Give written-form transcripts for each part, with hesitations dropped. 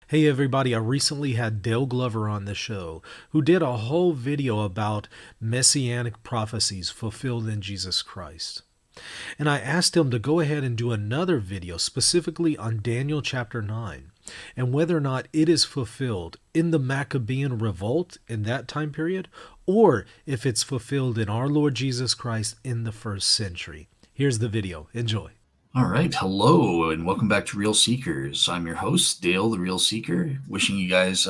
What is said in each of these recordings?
Hey everybody, I recently had Dale Glover on the show who did a whole video about Messianic prophecies fulfilled in Jesus Christ. And I asked him to go ahead and do another video specifically on Daniel chapter 9 and whether or not it is fulfilled in the Maccabean revolt in that time period or if it's fulfilled in our Lord Jesus Christ in the first century. Here's the video. Enjoy. All right. Hello, and welcome back to Real Seekers. I'm your host, Dale, the Real Seeker. Wishing you guys,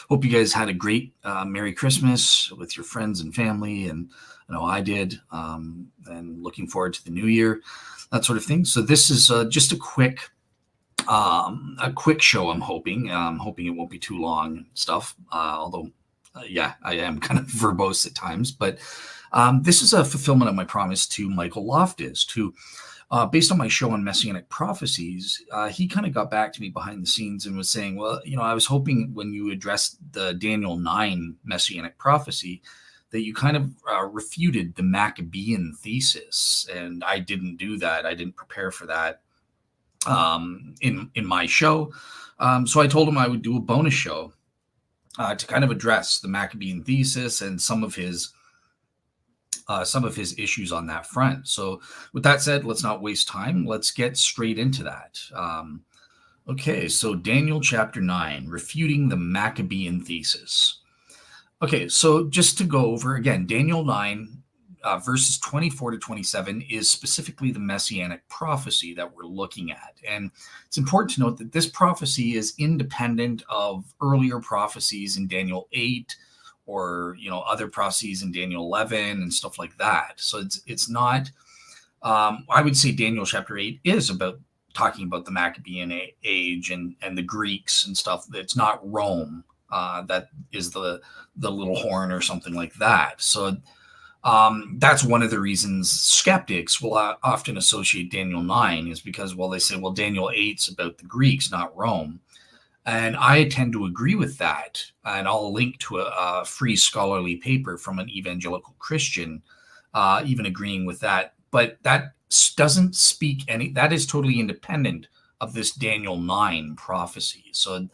hope you guys had a great Merry Christmas with your friends and family. And I know I did. And looking forward to the new year, that sort of thing. So this is just a quick show. I'm hoping. I'm hoping it won't be too long and stuff. Although, yeah, I am kind of verbose at times. But this is a fulfillment of my promise to Michael Loftus, who based on my show on Messianic prophecies, he kind of got back to me behind the scenes and was saying, well, I was hoping when you addressed the Daniel 9 Messianic prophecy that you kind of refuted the Maccabean thesis. And I didn't do that. I didn't prepare for that in my show. So I told him I would do a bonus show to kind of address the Maccabean thesis and some of his issues on that front. So with that said, let's not waste time. Let's get straight into that. Okay, so Daniel chapter 9, refuting the Maccabean thesis. Okay, so just to go over again, Daniel 9, verses 24 to 27 is specifically the Messianic prophecy that we're looking at. And it's important to note that this prophecy is independent of earlier prophecies in Daniel 8, or other prophecies in Daniel 11 and stuff like that. So it's not. I would say Daniel chapter 8 is about talking about the Maccabean age and the Greeks and stuff. It's not Rome. That is the little horn or something like that. So that's one of the reasons skeptics will often associate Daniel 9 is because, well, they say, well, Daniel 8's about the Greeks, not Rome. And I tend to agree with that. And I'll link to a free scholarly paper from an evangelical Christian, even agreeing with that. But that doesn't speak that is totally independent of this Daniel 9 prophecy. So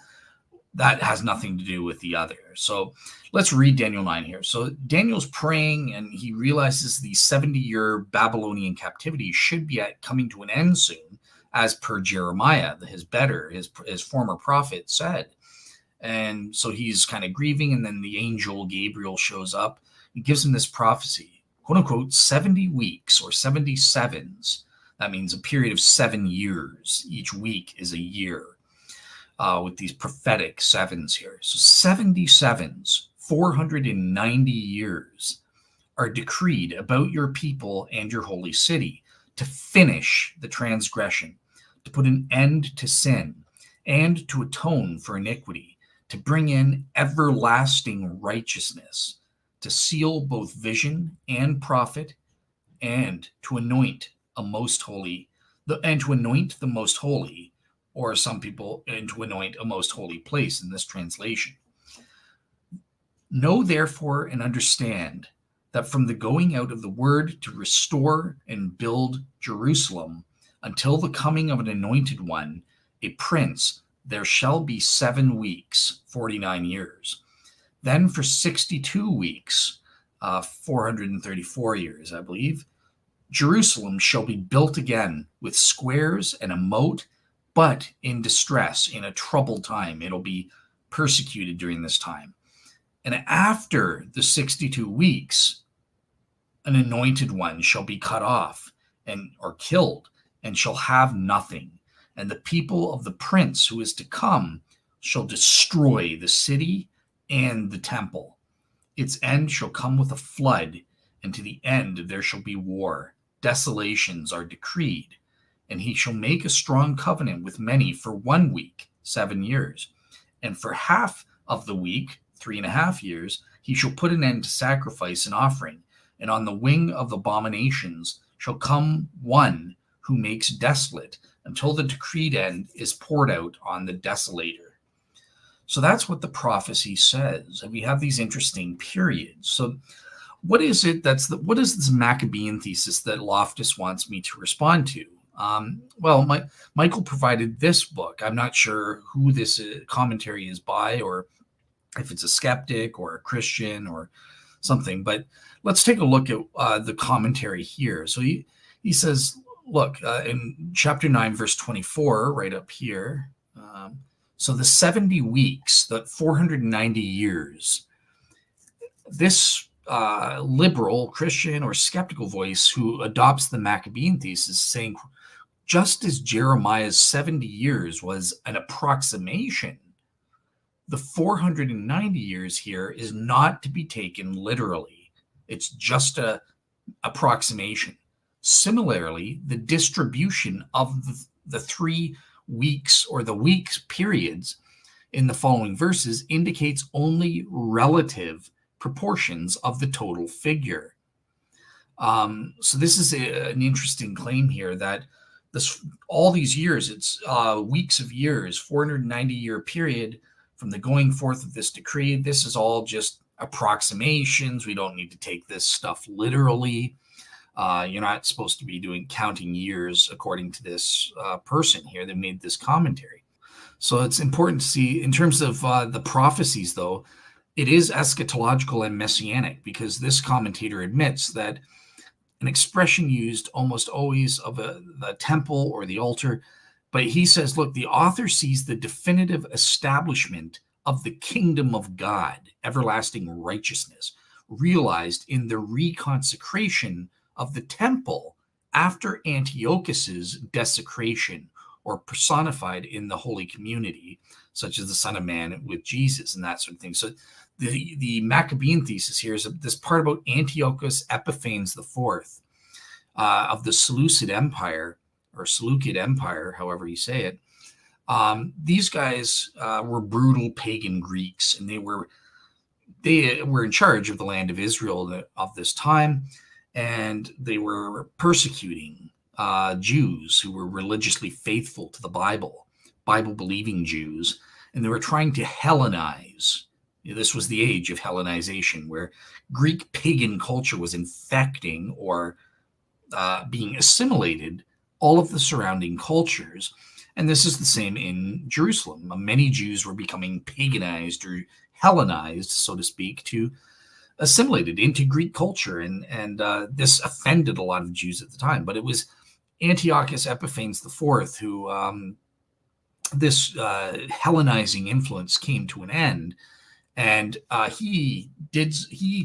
that has nothing to do with the other. So let's read Daniel 9 here. So Daniel's praying and he realizes the 70-year Babylonian captivity should be coming to an end soon, as per Jeremiah, his former prophet said. And so he's kind of grieving, and then the angel Gabriel shows up and gives him this prophecy, quote unquote, 70 weeks or 77s. That means a period of 7 years. Each week is a year with these prophetic sevens here. So 77s, 490 years are decreed about your people and your holy city to finish the transgression, to put an end to sin, and to atone for iniquity, to bring in everlasting righteousness, to seal both vision and prophet, and to anoint the most holy, or some people, and to anoint a most holy place in this translation. Know therefore and understand that from the going out of the word to restore and build Jerusalem until the coming of an anointed one, a prince, there shall be 7 weeks, 49 years. Then for 62 weeks, 434 years, I believe, Jerusalem shall be built again with squares and a moat, but in distress, in a troubled time. It'll be persecuted during this time. And after the 62 weeks, an anointed one shall be cut off or killed, and shall have nothing. And the people of the prince who is to come shall destroy the city and the temple. Its end shall come with a flood, and to the end there shall be war. Desolations are decreed. And he shall make a strong covenant with many for 1 week, 7 years. And for half of the week, 3.5 years, he shall put an end to sacrifice and offering. And on the wing of abominations shall come one who makes desolate, until the decreed end is poured out on the desolator. So that's what the prophecy says. And we have these interesting periods. So what is it what is this Maccabean thesis that Loftus wants me to respond to? Michael provided this book. I'm not sure who this commentary is by, or if it's a skeptic or a Christian or something. But let's take a look at the commentary here. So he says, look, in chapter 9, verse 24, right up here. So the 70 weeks, the 490 years, this liberal Christian or skeptical voice who adopts the Maccabean thesis saying, just as Jeremiah's 70 years was an approximation, the 490 years here is not to be taken literally. It's just an approximation. Similarly, the distribution of the 3 weeks or the weeks periods in the following verses indicates only relative proportions of the total figure. So this is an interesting claim here that all these years, it's weeks of years, 490-year period from the going forth of this decree. This is all just approximations. We don't need to take this stuff literally. You're not supposed to be counting years according to this person here that made this commentary. So it's important to see in terms of the prophecies, though, it is eschatological and messianic, because this commentator admits that an expression used almost always of the temple or the altar, but he says, look, the author sees the definitive establishment of the kingdom of God, everlasting righteousness, realized in the reconsecration of the temple after Antiochus's desecration, or personified in the holy community, such as the Son of Man with Jesus and that sort of thing. So the Maccabean thesis here is this part about Antiochus Epiphanes IV of the Seleucid Empire, or Seleucid Empire, however you say it. These guys were brutal pagan Greeks, and they were in charge of the land of Israel of this time, and they were persecuting Jews who were religiously faithful to the Bible-believing Jews, and they were trying to Hellenize. This was the age of Hellenization, where Greek pagan culture was infecting or being assimilated all of the surrounding cultures. And this is the same in Jerusalem. Many Jews were becoming paganized or Hellenized, so to speak, to assimilated into Greek culture. And this offended a lot of Jews at the time. But it was Antiochus Epiphanes IV who this Hellenizing influence came to an end. And he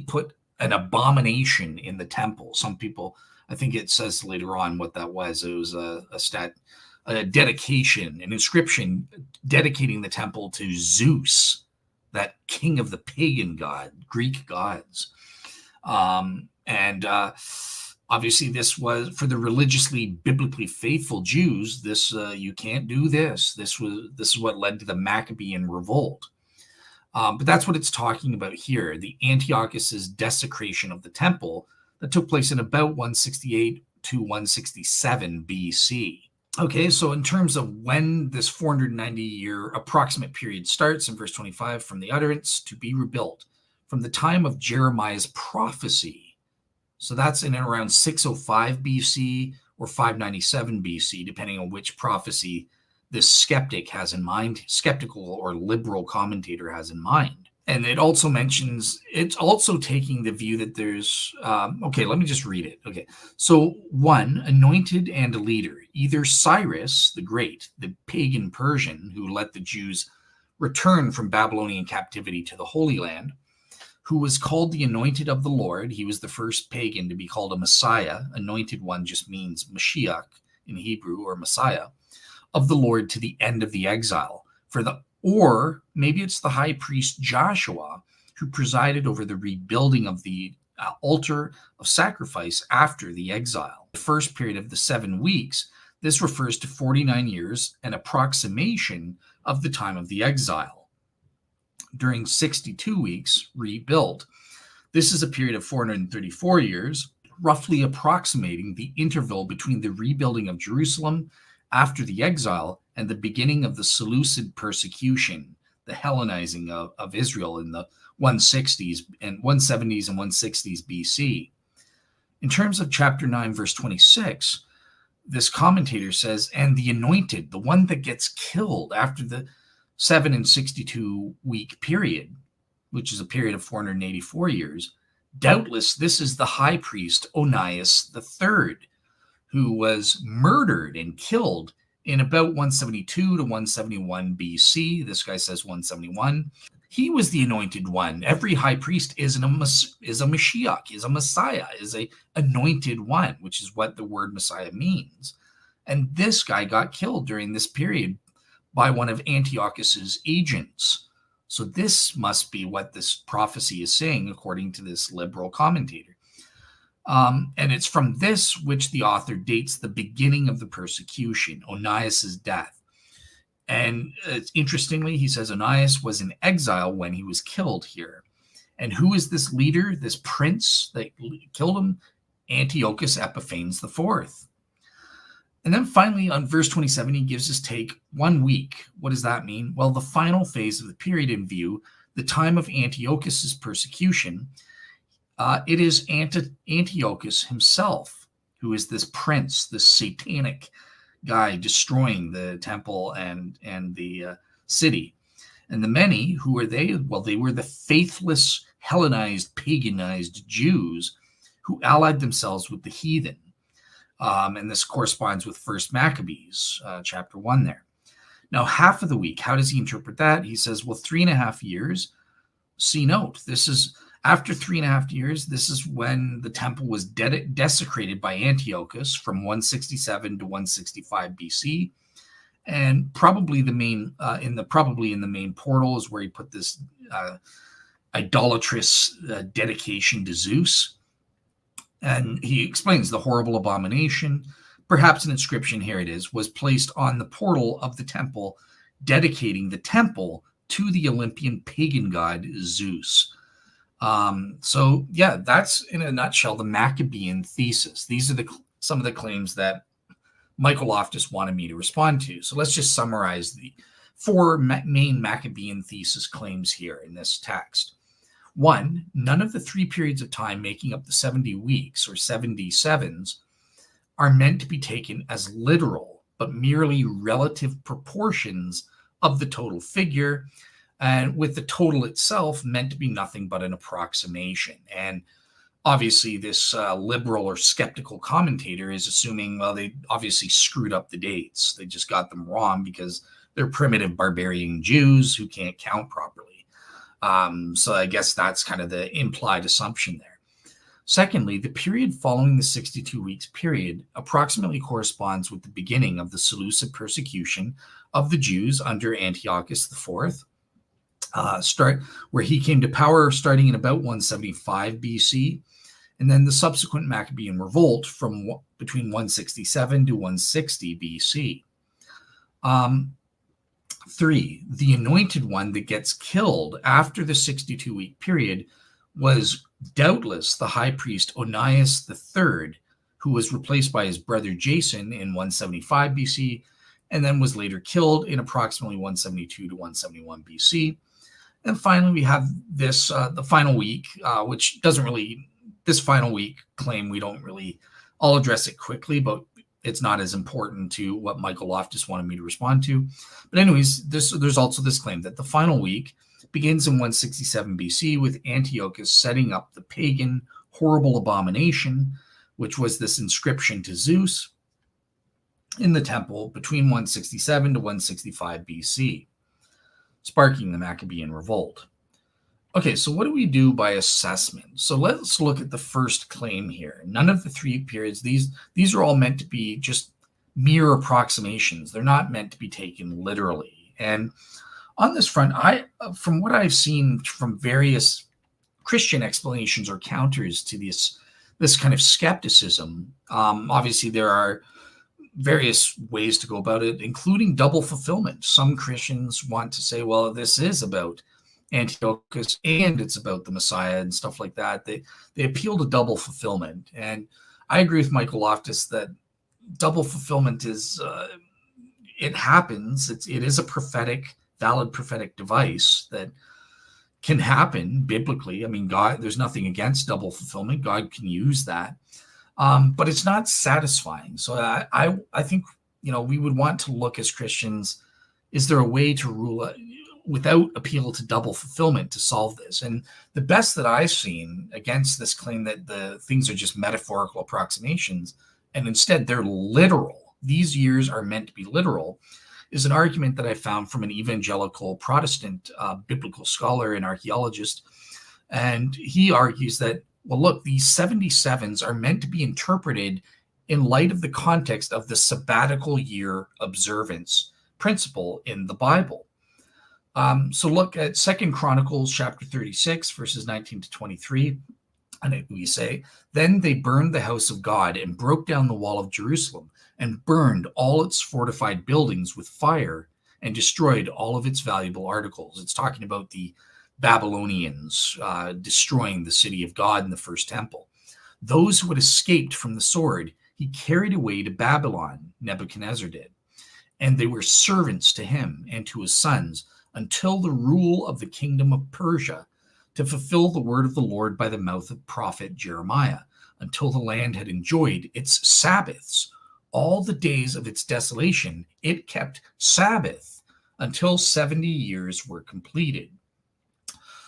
put an abomination in the temple. Some people, I think it says later on what that was. It was a dedication, an inscription dedicating the temple to Zeus, that king of the pagan Greek gods. Obviously, this was for the religiously, biblically faithful Jews. This you can't do this. This is what led to the Maccabean revolt. But that's what it's talking about here, the Antiochus's desecration of the temple that took place in about 168 to 167 BC. Okay, so in terms of when this 490-year approximate period starts, in verse 25, from the utterance to be rebuilt, from the time of Jeremiah's prophecy. So that's in and around 605 BC or 597 BC, depending on which prophecy this skeptic has in mind, skeptical or liberal commentator has in mind. And it also mentions, it's also taking the view that there's, okay, let me just read it. Okay, so 1, anointed and a leader, either Cyrus the Great, the pagan Persian who let the Jews return from Babylonian captivity to the Holy Land, who was called the anointed of the Lord. He was the first pagan to be called a Messiah. Anointed one just means Mashiach in Hebrew, or Messiah, of the Lord to the end of the exile. Or maybe it's the high priest Joshua, who presided over the rebuilding of the altar of sacrifice after the exile. The first period of the 7 weeks, this refers to 49 years, an approximation of the time of the exile. During 62 weeks, rebuilt. This is a period of 434 years, roughly approximating the interval between the rebuilding of Jerusalem after the exile and the beginning of the Seleucid persecution, the Hellenizing of Israel in the 170s and 160s BC. In terms of chapter 9, verse 26, this commentator says, and the anointed, the one that gets killed after the 7 and 62 week period, which is a period of 484 years, doubtless this is the high priest Onias III, who was murdered and killed in about 172 to 171 BC. This guy says 171. He was the anointed one. Every high priest is a Mashiach, is a Messiah, is a anointed one, which is what the word Messiah means. And this guy got killed during this period by one of Antiochus's agents. So this must be what this prophecy is saying, according to this liberal commentator. And it's from this which the author dates the beginning of the persecution, Onias's death. And interestingly, he says Onias was in exile when he was killed here. And who is this leader, this prince that killed him? Antiochus Epiphanes IV. And then finally, on verse 27, he gives his take 1 week. What does that mean? Well, the final phase of the period in view, the time of Antiochus's persecution, it is Antiochus himself who is this prince, this satanic guy destroying the temple and the city. And the many, who were they? Well, they were the faithless, Hellenized, paganized Jews who allied themselves with the heathen. And this corresponds with 1 Maccabees, chapter 1 there. Now, half of the week, how does he interpret that? He says, well, 3.5 years. See note, this is after 3.5 years, this is when the temple was desecrated by Antiochus from 167 to 165 BC. And probably the main in the main portal is where he put this idolatrous dedication to Zeus. And he explains the horrible abomination. Perhaps an inscription, here it is, was placed on the portal of the temple, dedicating the temple to the Olympian pagan god Zeus. So yeah, that's in a nutshell the Maccabean thesis. These are some of the claims that Michael Loftus wanted me to respond to. So let's just summarize the 4 main Maccabean thesis claims here in this text. 1, none of the 3 periods of time making up the 70 weeks or 77s are meant to be taken as literal, but merely relative proportions of the total figure, and with the total itself meant to be nothing but an approximation. And obviously this liberal or skeptical commentator is assuming, well, they obviously screwed up the dates. They just got them wrong because they're primitive barbarian Jews who can't count properly. So I guess that's kind of the implied assumption there. Secondly, the period following the 62 weeks period approximately corresponds with the beginning of the Seleucid persecution of the Jews under Antiochus IV, where he came to power starting in about 175 BC, and then the subsequent Maccabean revolt from between 167 to 160 BC. 3, the anointed one that gets killed after the 62-week period was doubtless the high priest Onias III, who was replaced by his brother Jason in 175 BC, and then was later killed in approximately 172 to 171 BC. And finally, we have this, the final week, which doesn't really, this final week claim, we don't really, I'll address it quickly, but it's not as important to what Michael Loftus wanted me to respond to. But anyways, there's also this claim that the final week begins in 167 BC with Antiochus setting up the pagan horrible abomination, which was this inscription to Zeus in the temple between 167 to 165 BC, sparking the Maccabean revolt. Okay, so what do we do by assessment? So let's look at the first claim here. None of the 3 periods, these are all meant to be just mere approximations. They're not meant to be taken literally. And on this front, from what I've seen from various Christian explanations or counters to this kind of skepticism, obviously there are various ways to go about it, including double fulfillment. Some Christians want to say, well, this is about Antiochus and it's about the Messiah and stuff like that. They appeal to double fulfillment. And I agree with Michael Loftus that double fulfillment is, it happens. It is a valid prophetic device that can happen biblically. I mean, God, there's nothing against double fulfillment. God can use that. but it's not satisfying. So I think, we would want to look as Christians, is there a way to rule without appeal to double fulfillment to solve this? And the best that I've seen against this claim that the things are just metaphorical approximations and instead they're literal, these years are meant to be literal, is an argument that I found from an evangelical Protestant biblical scholar and archaeologist. And he argues that, well, look, these 77s are meant to be interpreted in light of the context of the sabbatical year observance principle in the Bible. So look at 2 Chronicles chapter 36, verses 19 to 23. And we say, then they burned the house of God and broke down the wall of Jerusalem and burned all its fortified buildings with fire and destroyed all of its valuable articles. It's talking about the Babylonians destroying the city of God in the first temple. Those who had escaped from the sword, he carried away to Babylon, Nebuchadnezzar did. And they were servants to him and to his sons until the rule of the kingdom of Persia, to fulfill the word of the Lord by the mouth of prophet Jeremiah, until the land had enjoyed its Sabbaths. All the days of its desolation, it kept Sabbath until 70 years were completed.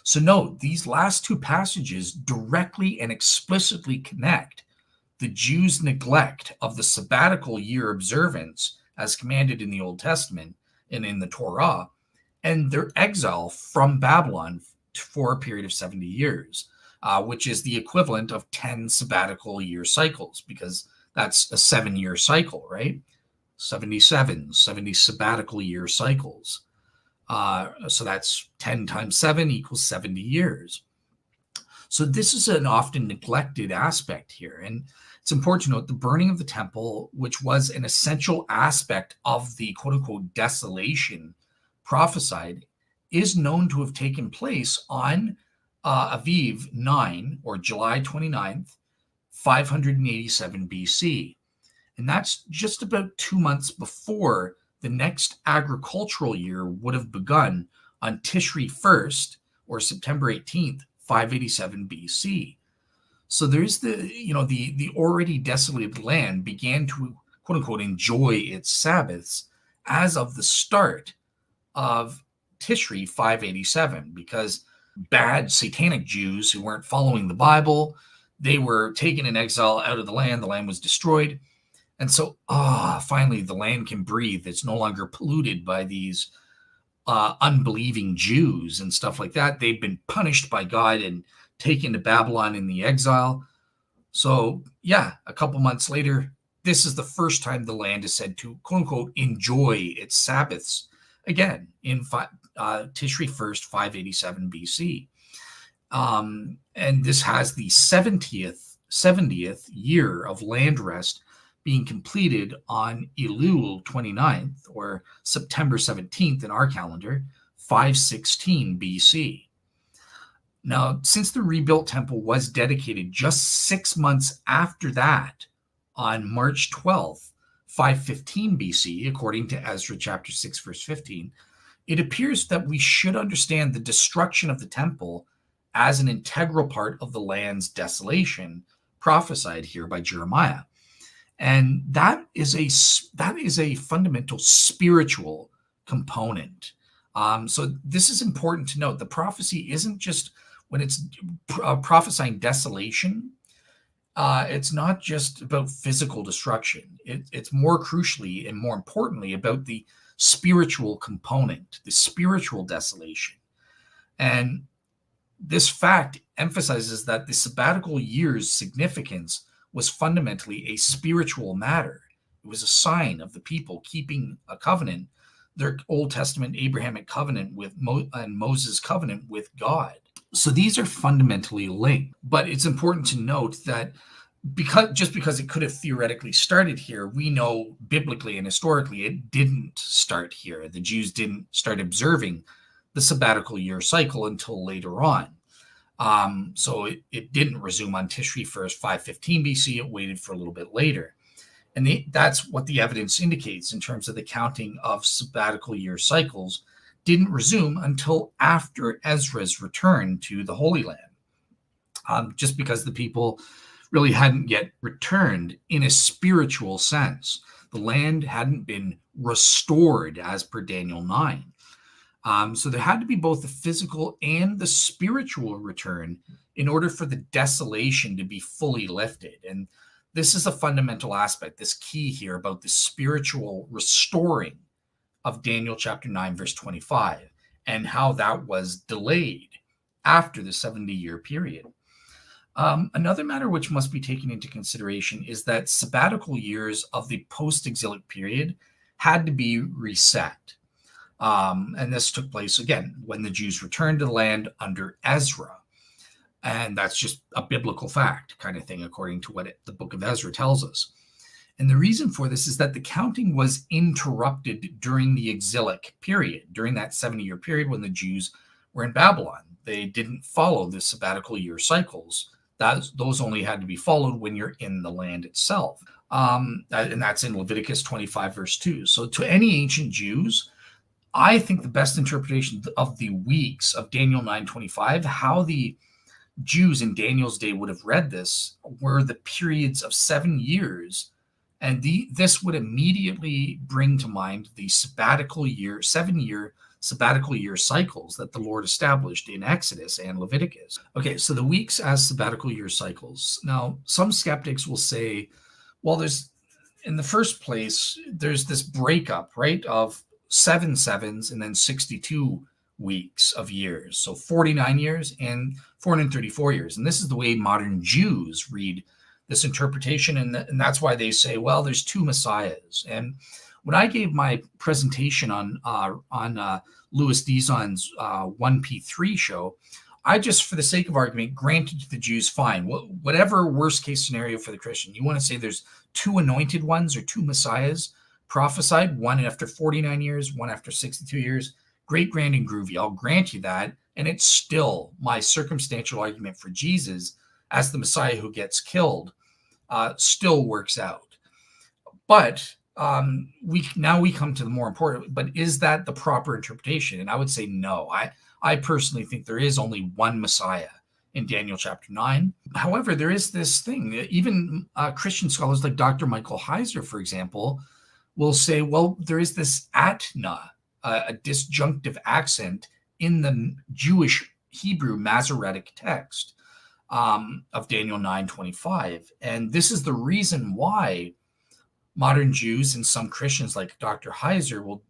So note, these last two passages directly and explicitly connect the Jews' neglect of the sabbatical year observance as commanded in the Old Testament and in the Torah, and their exile from Babylon for a period of 70 years, which is the equivalent of 10 sabbatical year cycles, because that's a 7-year cycle, right? 70 sabbatical year cycles. So that's 10 times 7 equals 70 years. So this is an often neglected aspect here. And it's important to note the burning of the temple, which was an essential aspect of the quote unquote desolation prophesied, is known to have taken place on Aviv 9, or July 29th, 587 BC. And that's just about 2 months before the next agricultural year would have begun on Tishri 1st, or September 18th, 587 BC. So there's the already desolated land began to quote unquote enjoy its Sabbaths as of the start of Tishri 587, because bad satanic Jews who weren't following the Bible, they were taken in exile out of the land was destroyed. And so finally the land can breathe. It's no longer polluted by these unbelieving Jews and stuff like that. They've been punished by God and taken to Babylon in the exile. So yeah, a couple months later, this is the first time the land is said to quote unquote enjoy its Sabbaths again in Tishri 1st, 587 BC. And this has the 70th year of land rest being completed on Elul 29th, or September 17th in our calendar, 516 BC. Now, since the rebuilt temple was dedicated just 6 months after that, on March 12th, 515 BC, according to Ezra chapter 6, verse 15, it appears that we should understand the destruction of the temple as an integral part of the land's desolation prophesied here by Jeremiah. And that is a fundamental spiritual component. So this is important to note. The prophecy isn't just when it's prophesying desolation. It's not just about physical destruction. It's more crucially and more importantly about the spiritual component, the spiritual desolation. And this fact emphasizes that the sabbatical year's significance was fundamentally a spiritual matter. It was a sign of the people keeping a covenant, their Old Testament Abrahamic covenant and Moses' covenant with God. So these are fundamentally linked. But it's important to note that because it could have theoretically started here, we know biblically and historically it didn't start here. The Jews didn't start observing the sabbatical year cycle until later on. So it didn't resume on Tishri 1st, 515 BC. It waited for a little bit later. And that's what the evidence indicates in terms of the counting of sabbatical year cycles didn't resume until after Ezra's return to the Holy Land. Just because the people really hadn't yet returned in a spiritual sense. The land hadn't been restored as per Daniel 9. So there had to be both the physical and the spiritual return in order for the desolation to be fully lifted. And this is a fundamental aspect, this key here about the spiritual restoring of Daniel chapter 9, verse 25, and how that was delayed after the 70-year period. Another matter which must be taken into consideration is that sabbatical years of the post-exilic period had to be reset. And this took place, again, when the Jews returned to the land under Ezra. And that's just a biblical fact kind of thing, according to what the book of Ezra tells us. And the reason for this is that the counting was interrupted during the exilic period, during that 70-year period when the Jews were in Babylon. They didn't follow the sabbatical year cycles. Those only had to be followed when you're in the land itself. And that's in Leviticus 25, verse 2. So to any ancient Jews, I think the best interpretation of the weeks of Daniel 9:25, how the Jews in Daniel's day would have read this, were the periods of 7 years. And this would immediately bring to mind the sabbatical year, 7-year sabbatical year cycles that the Lord established in Exodus and Leviticus. Okay, so the weeks as sabbatical year cycles. Now, some skeptics will say, well, in the first place, there's this breakup, right, of 7 sevens and then 62 weeks of years. So 49 years and 434 years. And this is the way modern Jews read this interpretation. And that's why they say, well, there's 2 messiahs. And when I gave my presentation on Louis Dizon's 1P3 show, I just, for the sake of argument, granted to the Jews, fine, whatever worst case scenario for the Christian. You want to say there's 2 anointed ones or 2 messiahs prophesied, one after 49 years, one after 62 years, great, grand, and groovy. I'll grant you that. And it's still my circumstantial argument for Jesus as the Messiah who gets killed still works out. But we come to the more important, but is that the proper interpretation? And I would say no. I personally think there is only one Messiah in Daniel chapter 9. However, there is this thing, even Christian scholars like Dr. Michael Heiser, for example, will say, well, there is this atna, a disjunctive accent in the Jewish Hebrew Masoretic text of Daniel 9:25. And this is the reason why modern Jews and some Christians like Dr. Heiser will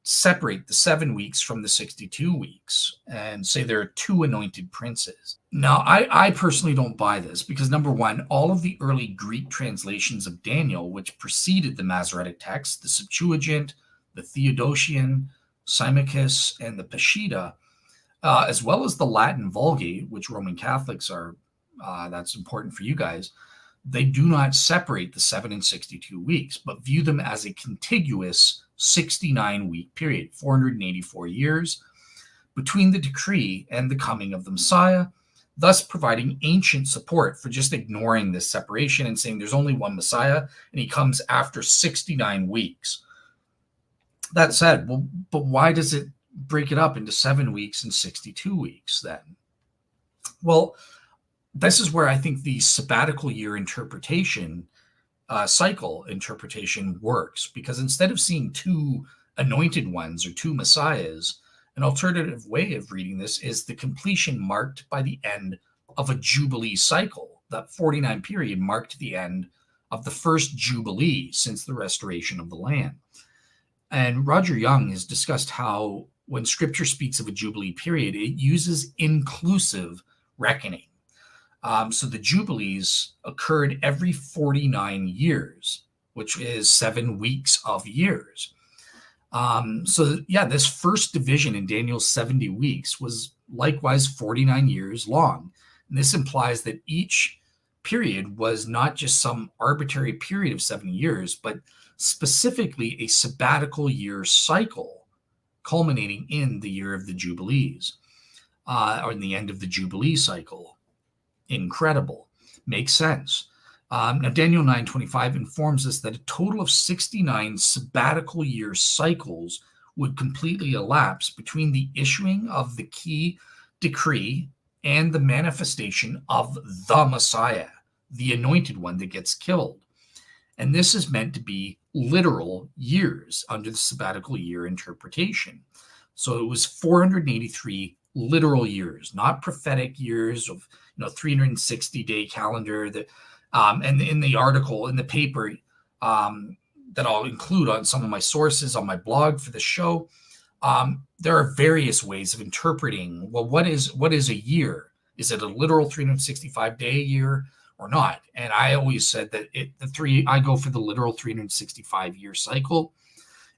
separate the 7 weeks from the 62 weeks and say there are 2 anointed princes. Now, I personally don't buy this because, number one, all of the early Greek translations of Daniel, which preceded the Masoretic text, the Septuagint, the Theodotian, Symmachus, and the Peshitta, as well as the Latin Vulgate, which Roman Catholics are, that's important for you guys, they do not separate the 7 and 62 weeks, but view them as a contiguous 69-week period, 484 years, between the decree and the coming of the Messiah, thus providing ancient support for just ignoring this separation and saying there's only one Messiah and he comes after 69 weeks. That said, well, but why does it break it up into 7 weeks and 62 weeks then? Well, this is where I think the sabbatical year interpretation, cycle interpretation works, because instead of seeing 2 anointed ones or 2 messiahs, an alternative way of reading this is the completion marked by the end of a Jubilee cycle. That 49 period marked the end of the first Jubilee since the restoration of the land. And Roger Young has discussed how when Scripture speaks of a Jubilee period, it uses inclusive reckoning. So the Jubilees occurred every 49 years, which is 7 weeks of years. This first division in Daniel's 70 weeks was likewise 49 years long. And this implies that each period was not just some arbitrary period of 7 years, but specifically a sabbatical year cycle culminating in the year of the Jubilees, or in the end of the Jubilee cycle. Incredible. Makes sense. Now, Daniel 9:25 informs us that a total of 69 sabbatical year cycles would completely elapse between the issuing of the key decree and the manifestation of the Messiah, the anointed one that gets killed. And this is meant to be literal years under the sabbatical year interpretation. So it was 483 literal years, not prophetic years of 360-day calendar. That and in the article in the paper that I'll include on some of my sources on my blog for the show, there are various ways of interpreting. Well, what is a year? Is it a literal 365-day year or not? And I always said that I go for the literal 365-year cycle,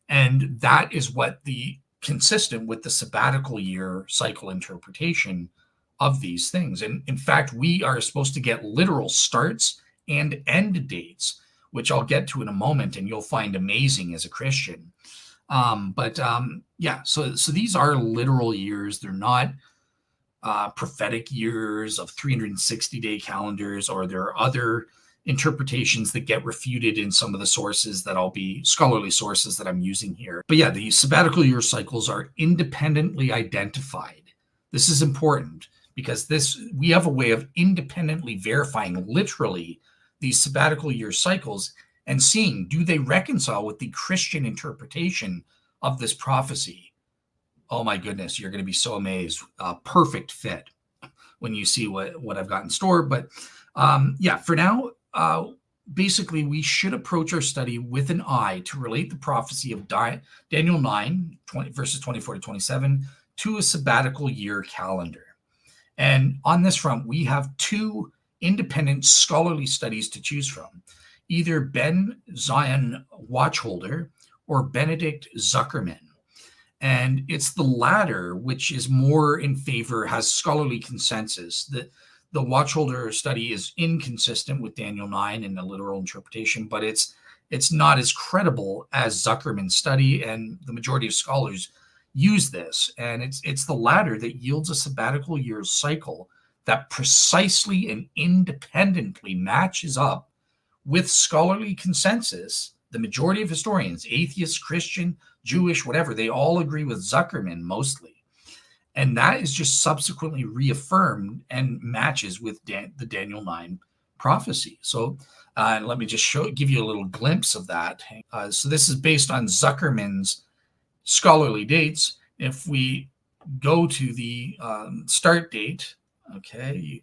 and that is what the consistent with the sabbatical year cycle interpretation of these things. And in fact, we are supposed to get literal starts and end dates, which I'll get to in a moment, and you'll find amazing as a Christian. So these are literal years. They're not prophetic years of 360-day calendars, or there are other interpretations that get refuted in some of the sources that scholarly sources that I'm using here. But yeah, the sabbatical year cycles are independently identified. This is important because we have a way of independently verifying literally these sabbatical year cycles and seeing, do they reconcile with the Christian interpretation of this prophecy? Oh my goodness, you're going to be so amazed. Perfect fit when you see what I've got in store. But for now, basically, we should approach our study with an eye to relate the prophecy of Daniel 9, verses 24 to 27, to a sabbatical year calendar. And on this front, we have two independent scholarly studies to choose from, either Ben Zion Watchholder or Benedict Zuckerman. And it's the latter which is more in favor, has scholarly consensus. The Watchholder study is inconsistent with Daniel 9 in the literal interpretation, but it's not as credible as Zuckerman's study, and the majority of scholars use this. And it's the latter that yields a sabbatical year cycle that precisely and independently matches up with scholarly consensus. The majority of historians, atheist, Christian, Jewish, whatever, they all agree with Zuckerman mostly. And that is just subsequently reaffirmed and matches with the Daniel 9 prophecy. So let me just give you a little glimpse of that. So this is based on Zuckerman's scholarly dates. If we go to the start date, okay,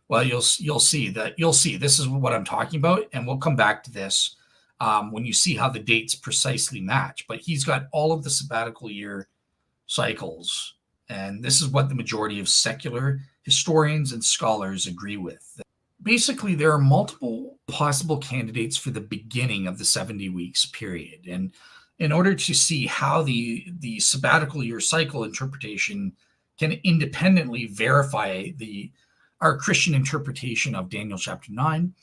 well, you'll see this is what I'm talking about, and we'll come back to this when you see how the dates precisely match. But he's got all of the sabbatical year cycles, and this is what the majority of secular historians and scholars agree with. Basically, there are multiple possible candidates for the beginning of the 70 weeks period. And in order to see how the sabbatical year cycle interpretation can independently verify our Christian interpretation of Daniel chapter 9,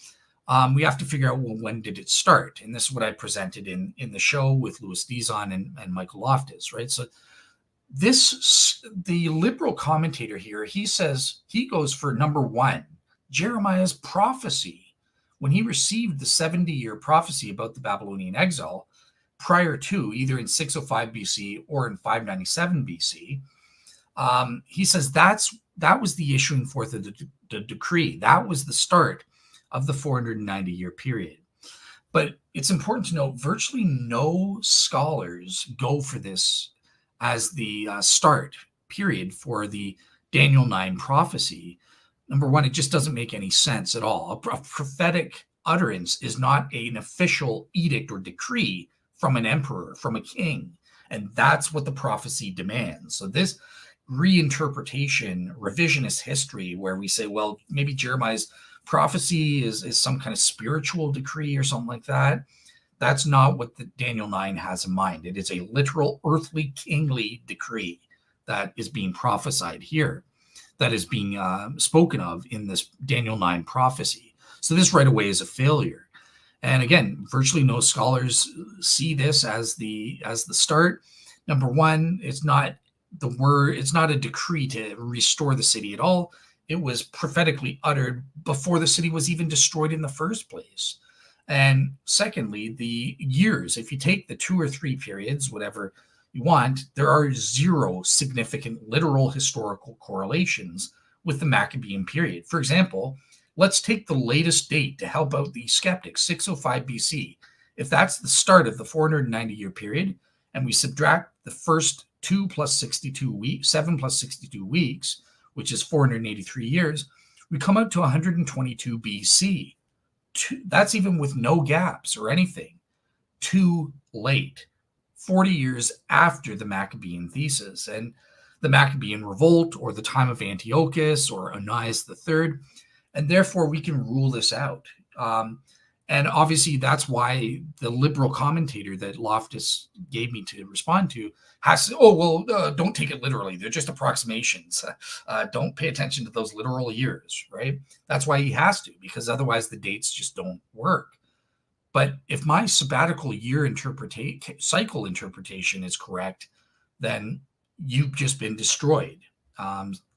we have to figure out, well, when did it start? And this is what I presented in the show with Louis Dizon and Michael Loftus, right? So the liberal commentator here, he says he goes for number one, Jeremiah's prophecy. When he received the 70-year prophecy about the Babylonian exile prior to, either in 605 BC or in 597 BC, he says that was the issuing forth of the decree. That was the start of the 490-year period. But it's important to note, virtually no scholars go for this as the start period for the Daniel 9 prophecy. Number one, it just doesn't make any sense at all. A prophetic utterance is not an official edict or decree from an emperor, from a king. And that's what the prophecy demands. So this reinterpretation, revisionist history, where we say, well, maybe Jeremiah's prophecy is some kind of spiritual decree or something like that. That's not what the Daniel 9 has in mind. It is a literal earthly kingly decree that is being prophesied here, that is being spoken of in this Daniel 9 prophecy. So this right away is a failure. And again, virtually no scholars see this as the start. Number one, it's not a decree to restore the city at all. It was prophetically uttered before the city was even destroyed in the first place. And secondly, the years, if you take the 2 or 3 periods, whatever you want, there are zero significant literal historical correlations with the Maccabean period. For example, let's take the latest date to help out the skeptics, 605 BC. If that's the start of the 490-year period, and we subtract the first 2 plus 62 weeks, 7 plus 62 weeks, which is 483 years, we come out to 122 BC. That's even with no gaps or anything. Too late. 40 years after the Maccabean thesis and the Maccabean revolt, or the time of Antiochus or Onias III, and therefore we can rule this out. And obviously that's why the liberal commentator that Loftus gave me to respond to has to, don't take it literally. They're just approximations. Don't pay attention to those literal years, right? That's why he has to, because otherwise the dates just don't work. But if my sabbatical year cycle interpretation is correct, then you've just been destroyed.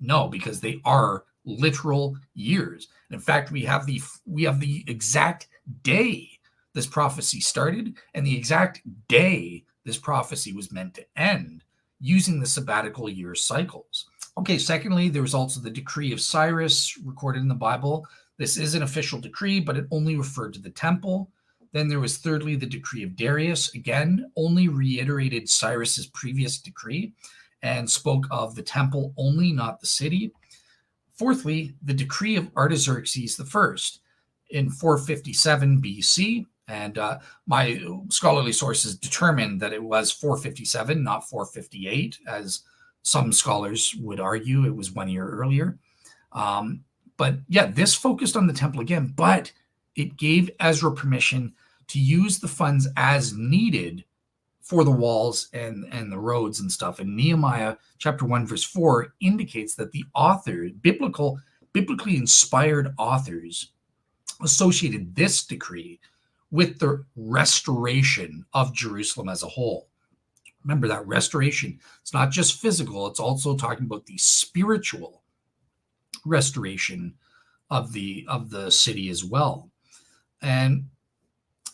No, because they are literal years. And in fact, we have the exact day this prophecy started and the exact day this prophecy was meant to end, using the sabbatical year cycles. Okay, secondly, there was also the decree of Cyrus recorded in the Bible. This is an official decree, but it only referred to the temple. Then there was thirdly the decree of Darius, again, only reiterated Cyrus's previous decree and spoke of the temple only, not the city. Fourthly, the decree of Artaxerxes I in 457 BC, and my scholarly sources determined that it was 457, not 458, as some scholars would argue it was 1 year earlier. But yeah, this focused on the temple again, but it gave Ezra permission to use the funds as needed for the walls and the roads and stuff. And Nehemiah chapter 1, verse 4 indicates that the author, biblically inspired authors, associated this decree with the restoration of Jerusalem as a whole. Remember that restoration, it's not just physical, it's also talking about the spiritual restoration of the city as well. And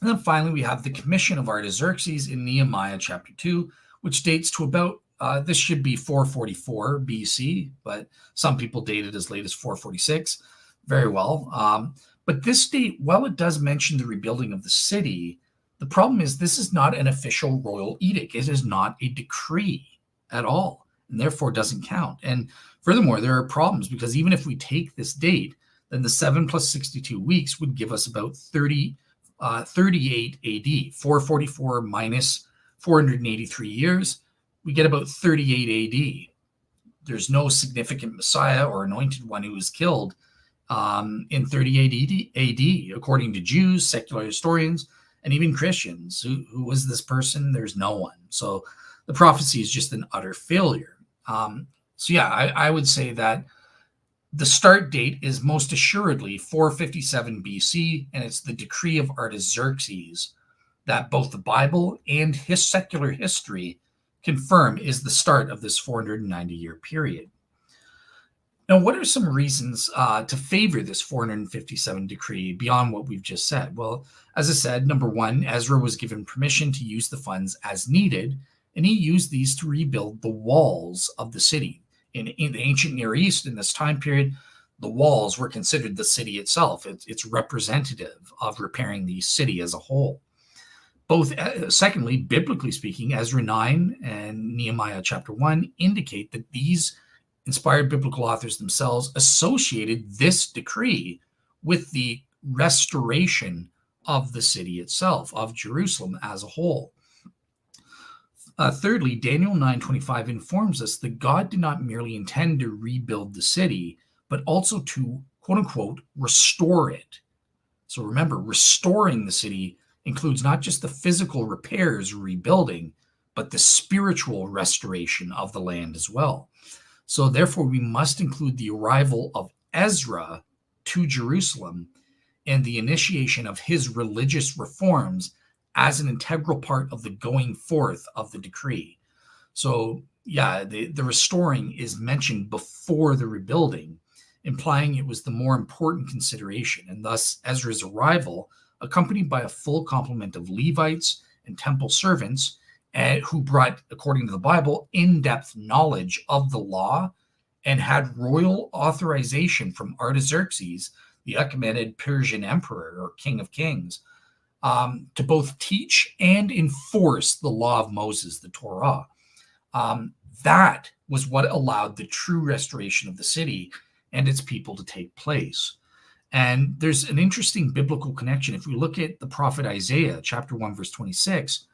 then finally, we have the commission of Artaxerxes in Nehemiah chapter 2, which dates to about, this should be 444 BC, but some people date it as late as 446. Very well. But this date, while it does mention the rebuilding of the city, the problem is this is not an official royal edict. It is not a decree at all, and therefore doesn't count. And furthermore, there are problems, because even if we take this date, then the 7 plus 62 weeks would give us about 38 AD, 444 minus 483 years, we get about 38 AD. There's no significant Messiah or anointed one who was killed in 38 AD, according to Jews, secular historians, and even Christians. Who was this person? There's no one. So the prophecy is just an utter failure. I would say that the start date is most assuredly 457 BC, and it's the decree of Artaxerxes that both the Bible and his secular history confirm is the start of this 490-year period. Now, what are some reasons to favor this 457 decree beyond what we've just said? Well, as I said, number one, Ezra was given permission to use the funds as needed, and he used these to rebuild the walls of the city. In the ancient Near East, in this time period, the walls were considered the city itself. It's representative of repairing the city as a whole. Secondly, biblically speaking, Ezra 9 and Nehemiah chapter 1 indicate that these inspired biblical authors themselves associated this decree with the restoration of the city itself, of Jerusalem as a whole. Thirdly, Daniel 9:25 informs us that God did not merely intend to rebuild the city, but also to, quote unquote, restore it. So remember, restoring the city includes not just the physical repairs or rebuilding, but the spiritual restoration of the land as well. So therefore, we must include the arrival of Ezra to Jerusalem and the initiation of his religious reforms as an integral part of the going forth of the decree. So yeah, the restoring is mentioned before the rebuilding, implying it was the more important consideration, and thus Ezra's arrival, accompanied by a full complement of Levites and temple servants, who brought, according to the Bible, in-depth knowledge of the law and had royal authorization from Artaxerxes the Achaemenid Persian emperor or king of kings, to both teach and enforce the law of Moses, the Torah. That was what allowed the true restoration of the city and its people to take place. And there's an interesting biblical connection. If we look at the prophet Isaiah, chapter 1, verse 26,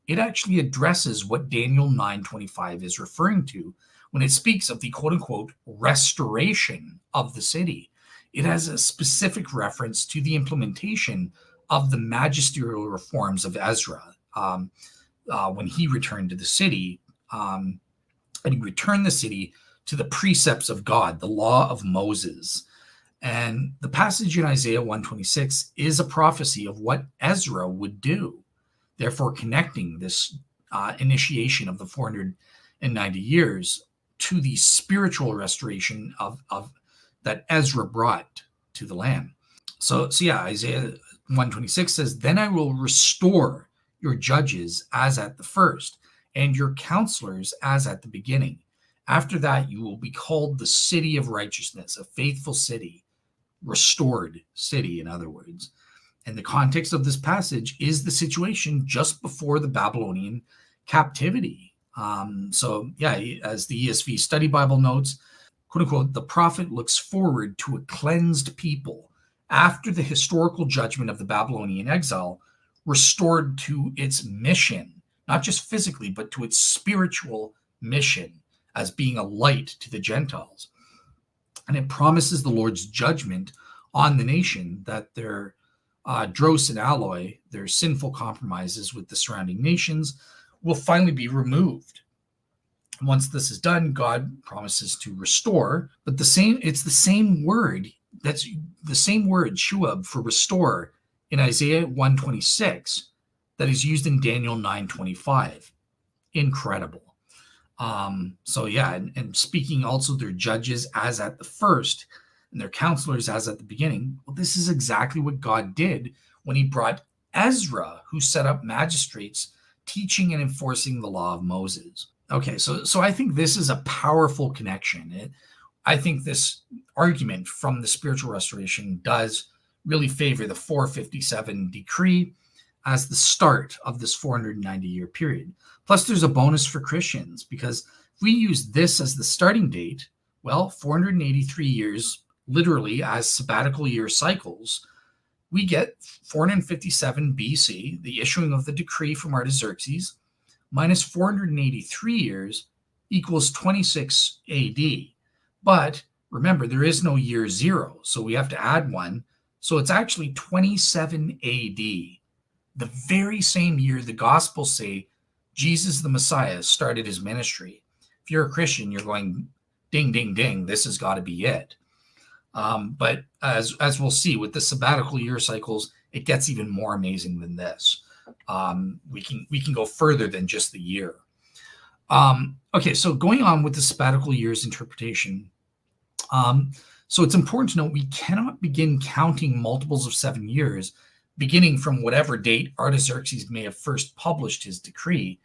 it actually addresses what Daniel 9:25 is referring to when it speaks of the quote-unquote restoration of the city. It has a specific reference to the implementation of the magisterial reforms of Ezra when he returned to the city, and he returned the city to the precepts of God, the law of Moses. And the passage in Isaiah 1:26 is a prophecy of what Ezra would do, therefore connecting this initiation of the 490 years to the spiritual restoration of that Ezra brought to the land. So yeah, Isaiah 1:26 says, "Then I will restore your judges as at the first, and your counselors as at the beginning. After that, you will be called the city of righteousness, a faithful city, restored city, in other words." And the context of this passage is the situation just before the Babylonian captivity. So yeah, as the ESV Study Bible notes, quote unquote, the prophet looks forward to a cleansed people after the historical judgment of the Babylonian exile, restored to its mission, not just physically, but to its spiritual mission as being a light to the Gentiles. And it promises the Lord's judgment on the nation, that their dross and alloy, their sinful compromises with the surrounding nations, will finally be removed. Once this is done, God promises to restore, but it's the same word, that's the same word, shuab, for restore in Isaiah 1:26 that is used in Daniel 9:25. Incredible. So yeah, and speaking also their judges as at the first and their counselors as at the beginning. Well, this is exactly what God did when he brought Ezra, who set up magistrates teaching and enforcing the law of Moses. Okay, so I think this is a powerful connection. I think this argument from the spiritual restoration does really favor the 457 decree as the start of this 490-year period. Plus, there's a bonus for Christians, because if we use this as the starting date, well, 483 years, literally as sabbatical year cycles, we get 457 BC, the issuing of the decree from Artaxerxes, minus 483 years equals 26 AD. But remember, there is no year zero, so we have to add one. So it's actually 27 AD, the very same year the Gospels say Jesus the Messiah started his ministry. If you're a Christian, you're going, ding, ding, ding, this has got to be it. But as we'll see with the sabbatical year cycles, it gets even more amazing than this. We can go further than just the year. Okay, so going on with the sabbatical years interpretation. So it's important to note we cannot begin counting multiples of 7 years, beginning from whatever date Artaxerxes may have first published his decree,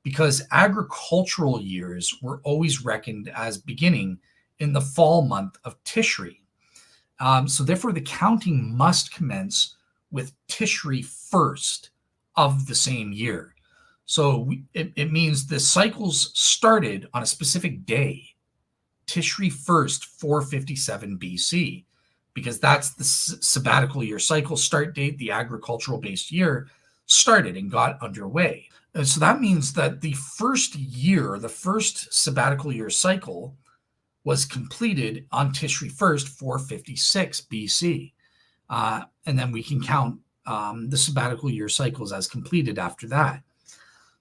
because agricultural years were always reckoned as beginning in the fall month of Tishri. So therefore, the counting must commence with Tishri first of the same year. So it means the cycles started on a specific day, Tishri 1st, 457 BC, because that's the sabbatical year cycle start date. The agricultural-based year started and got underway. And so that means that the first year, the first sabbatical year cycle, was completed on Tishri 1st, 456 BC. And then we can count the sabbatical year cycles as completed after that.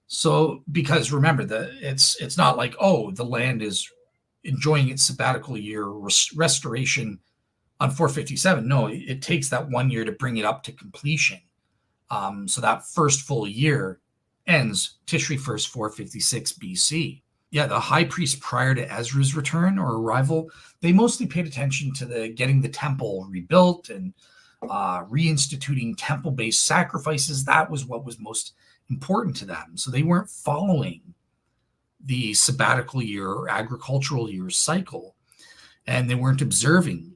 So, because remember, it's not like, oh, the land is enjoying its sabbatical year restoration on 457. No, it takes that 1 year to bring it up to completion. So that first full year ends Tishri 1st, 456 BC. Yeah, the high priest prior to Ezra's return or arrival, they mostly paid attention to getting the temple rebuilt and reinstituting temple-based sacrifices. That was what was most important to them. So they weren't following the sabbatical year or agricultural year cycle, and they weren't observing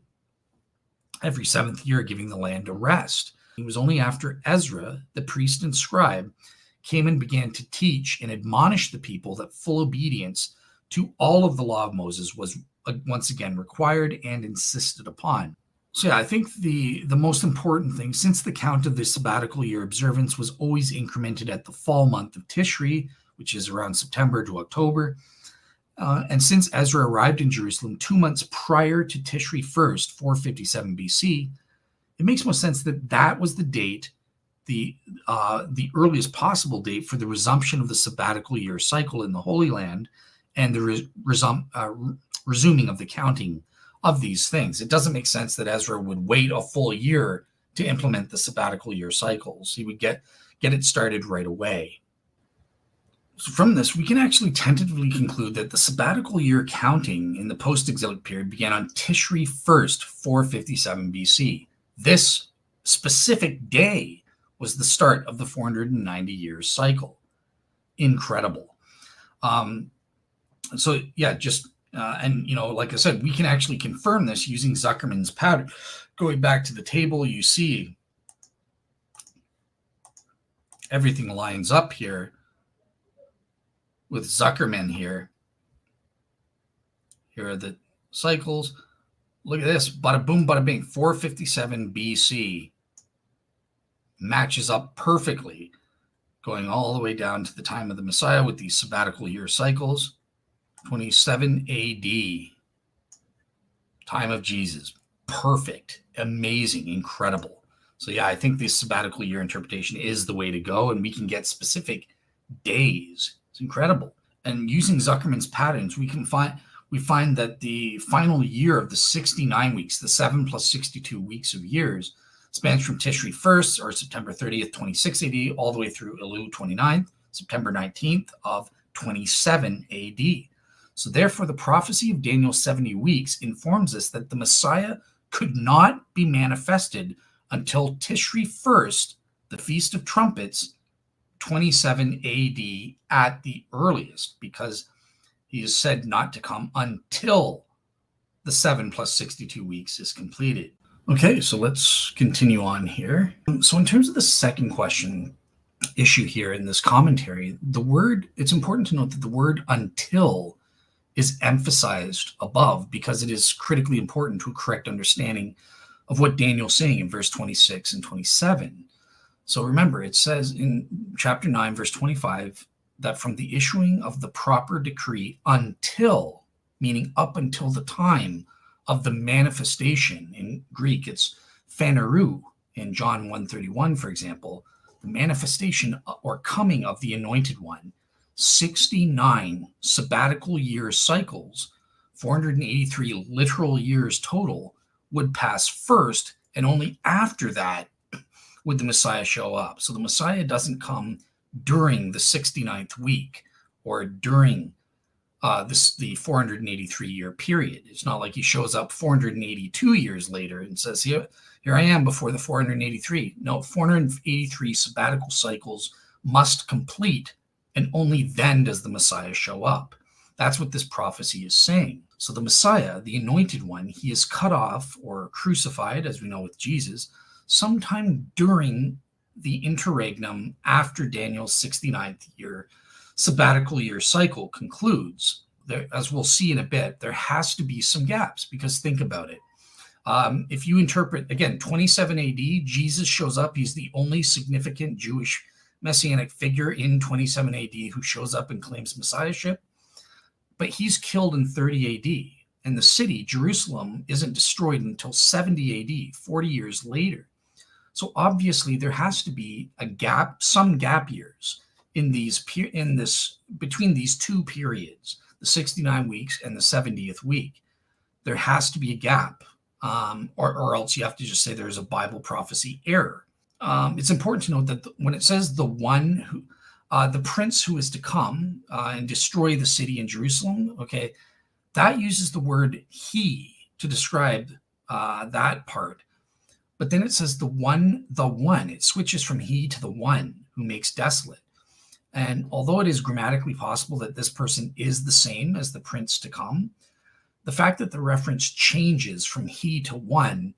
every seventh year, giving the land a rest. It was only after Ezra, the priest and scribe, came and began to teach and admonish the people that full obedience to all of the law of Moses was once again required and insisted upon. So yeah, I think the most important thing, since the count of the sabbatical year observance was always incremented at the fall month of Tishri, which is around September to October, and since Ezra arrived in Jerusalem 2 months prior to Tishri 1st, 457 BC, it makes most sense that that was the date, the earliest possible date for the resumption of the sabbatical year cycle in the Holy Land and the resuming of the counting of these things. It doesn't make sense that Ezra would wait a full year to implement the sabbatical year cycles. He would get it started right away. So from this, we can actually tentatively conclude that the sabbatical year counting in the post-exilic period began on Tishri 1st, 457 BC. This specific day was the start of the 490-year cycle. Incredible. So yeah, just and like I said, we can actually confirm this using Zuckerman's pattern. Going back to the table, you see everything lines up here with Zuckerman here. Here are the cycles. Look at this. Bada boom, bada bing. 457 BC matches up perfectly, going all the way down to the time of the Messiah with these sabbatical year cycles. 27 AD, time of Jesus. Perfect, amazing, incredible. So yeah, I think this sabbatical year interpretation is the way to go, and we can get specific days. It's incredible. And using Zuckerman's patterns, we find that the final year of the 69 weeks, the 7 plus 62 weeks of years, spans from Tishri 1st, or September 30th, 26 AD, all the way through Elul 29th, September 19th of 27 AD. So therefore, the prophecy of Daniel's 70 weeks informs us that the Messiah could not be manifested until Tishri 1st, the Feast of Trumpets, 27 AD at the earliest, because he is said not to come until the 7 plus 62 weeks is completed. Okay, so let's continue on here. So in terms of the second question issue here in this commentary, it's important to note that the word until is emphasized above because it is critically important to a correct understanding of what Daniel's saying in verse 26 and 27. So remember, it says in chapter 9, verse 25, that from the issuing of the proper decree until, meaning up until the time of the manifestation. In Greek, it's phanerou. In John 1:31, for example, the manifestation or coming of the Anointed One. 69 sabbatical year cycles, 483 literal years total, would pass first, and only after that would the Messiah show up. So the Messiah doesn't come during the 69th week or during the 483-year period. It's not like he shows up 482 years later and says, here I am before the 483. No, 483 sabbatical cycles must complete, and only then does the Messiah show up. That's what this prophecy is saying. So the Messiah, the Anointed One, he is cut off or crucified, as we know with Jesus, sometime during the interregnum after Daniel's 69th year sabbatical year cycle concludes. There, as we'll see in a bit, there has to be some gaps, because think about it. If you interpret, again, 27 AD, Jesus shows up. He's the only significant Jewish Messianic figure in 27 AD who shows up and claims messiahship. But he's killed in 30 AD. And the city, Jerusalem, isn't destroyed until 70 AD, 40 years later. So obviously there has to be a gap, some gap years in between these two periods, the 69 weeks and the 70th week. There has to be a gap, or else you have to just say there's a Bible prophecy error. It's important to note that when it says the prince who is to come and destroy the city in Jerusalem, okay, that uses the word he to describe that part. But then it says the one, it switches from he to the one who makes desolate. And although it is grammatically possible that this person is the same as the prince to come, the fact that the reference changes from he to one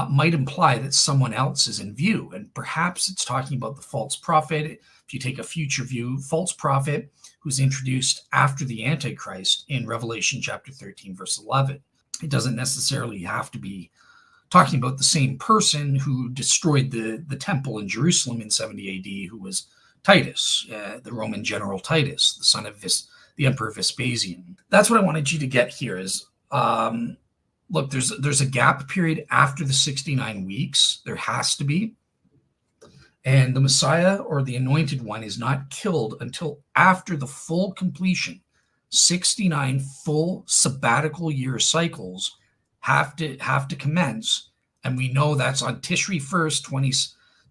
might imply that someone else is in view. And perhaps it's talking about the false prophet. If you take a future view, false prophet who's introduced after the Antichrist in Revelation chapter 13, verse 11. It doesn't necessarily have to be talking about the same person who destroyed the temple in Jerusalem in 70 AD, who was Titus, the Roman general Titus, the son of the Emperor Vespasian. That's what I wanted you to get here is, look, there's a gap period after the 69 weeks. There has to be. And the Messiah or the Anointed One is not killed until after the full completion. 69 full sabbatical year cycles have to commence. And we know that's on Tishri 1st,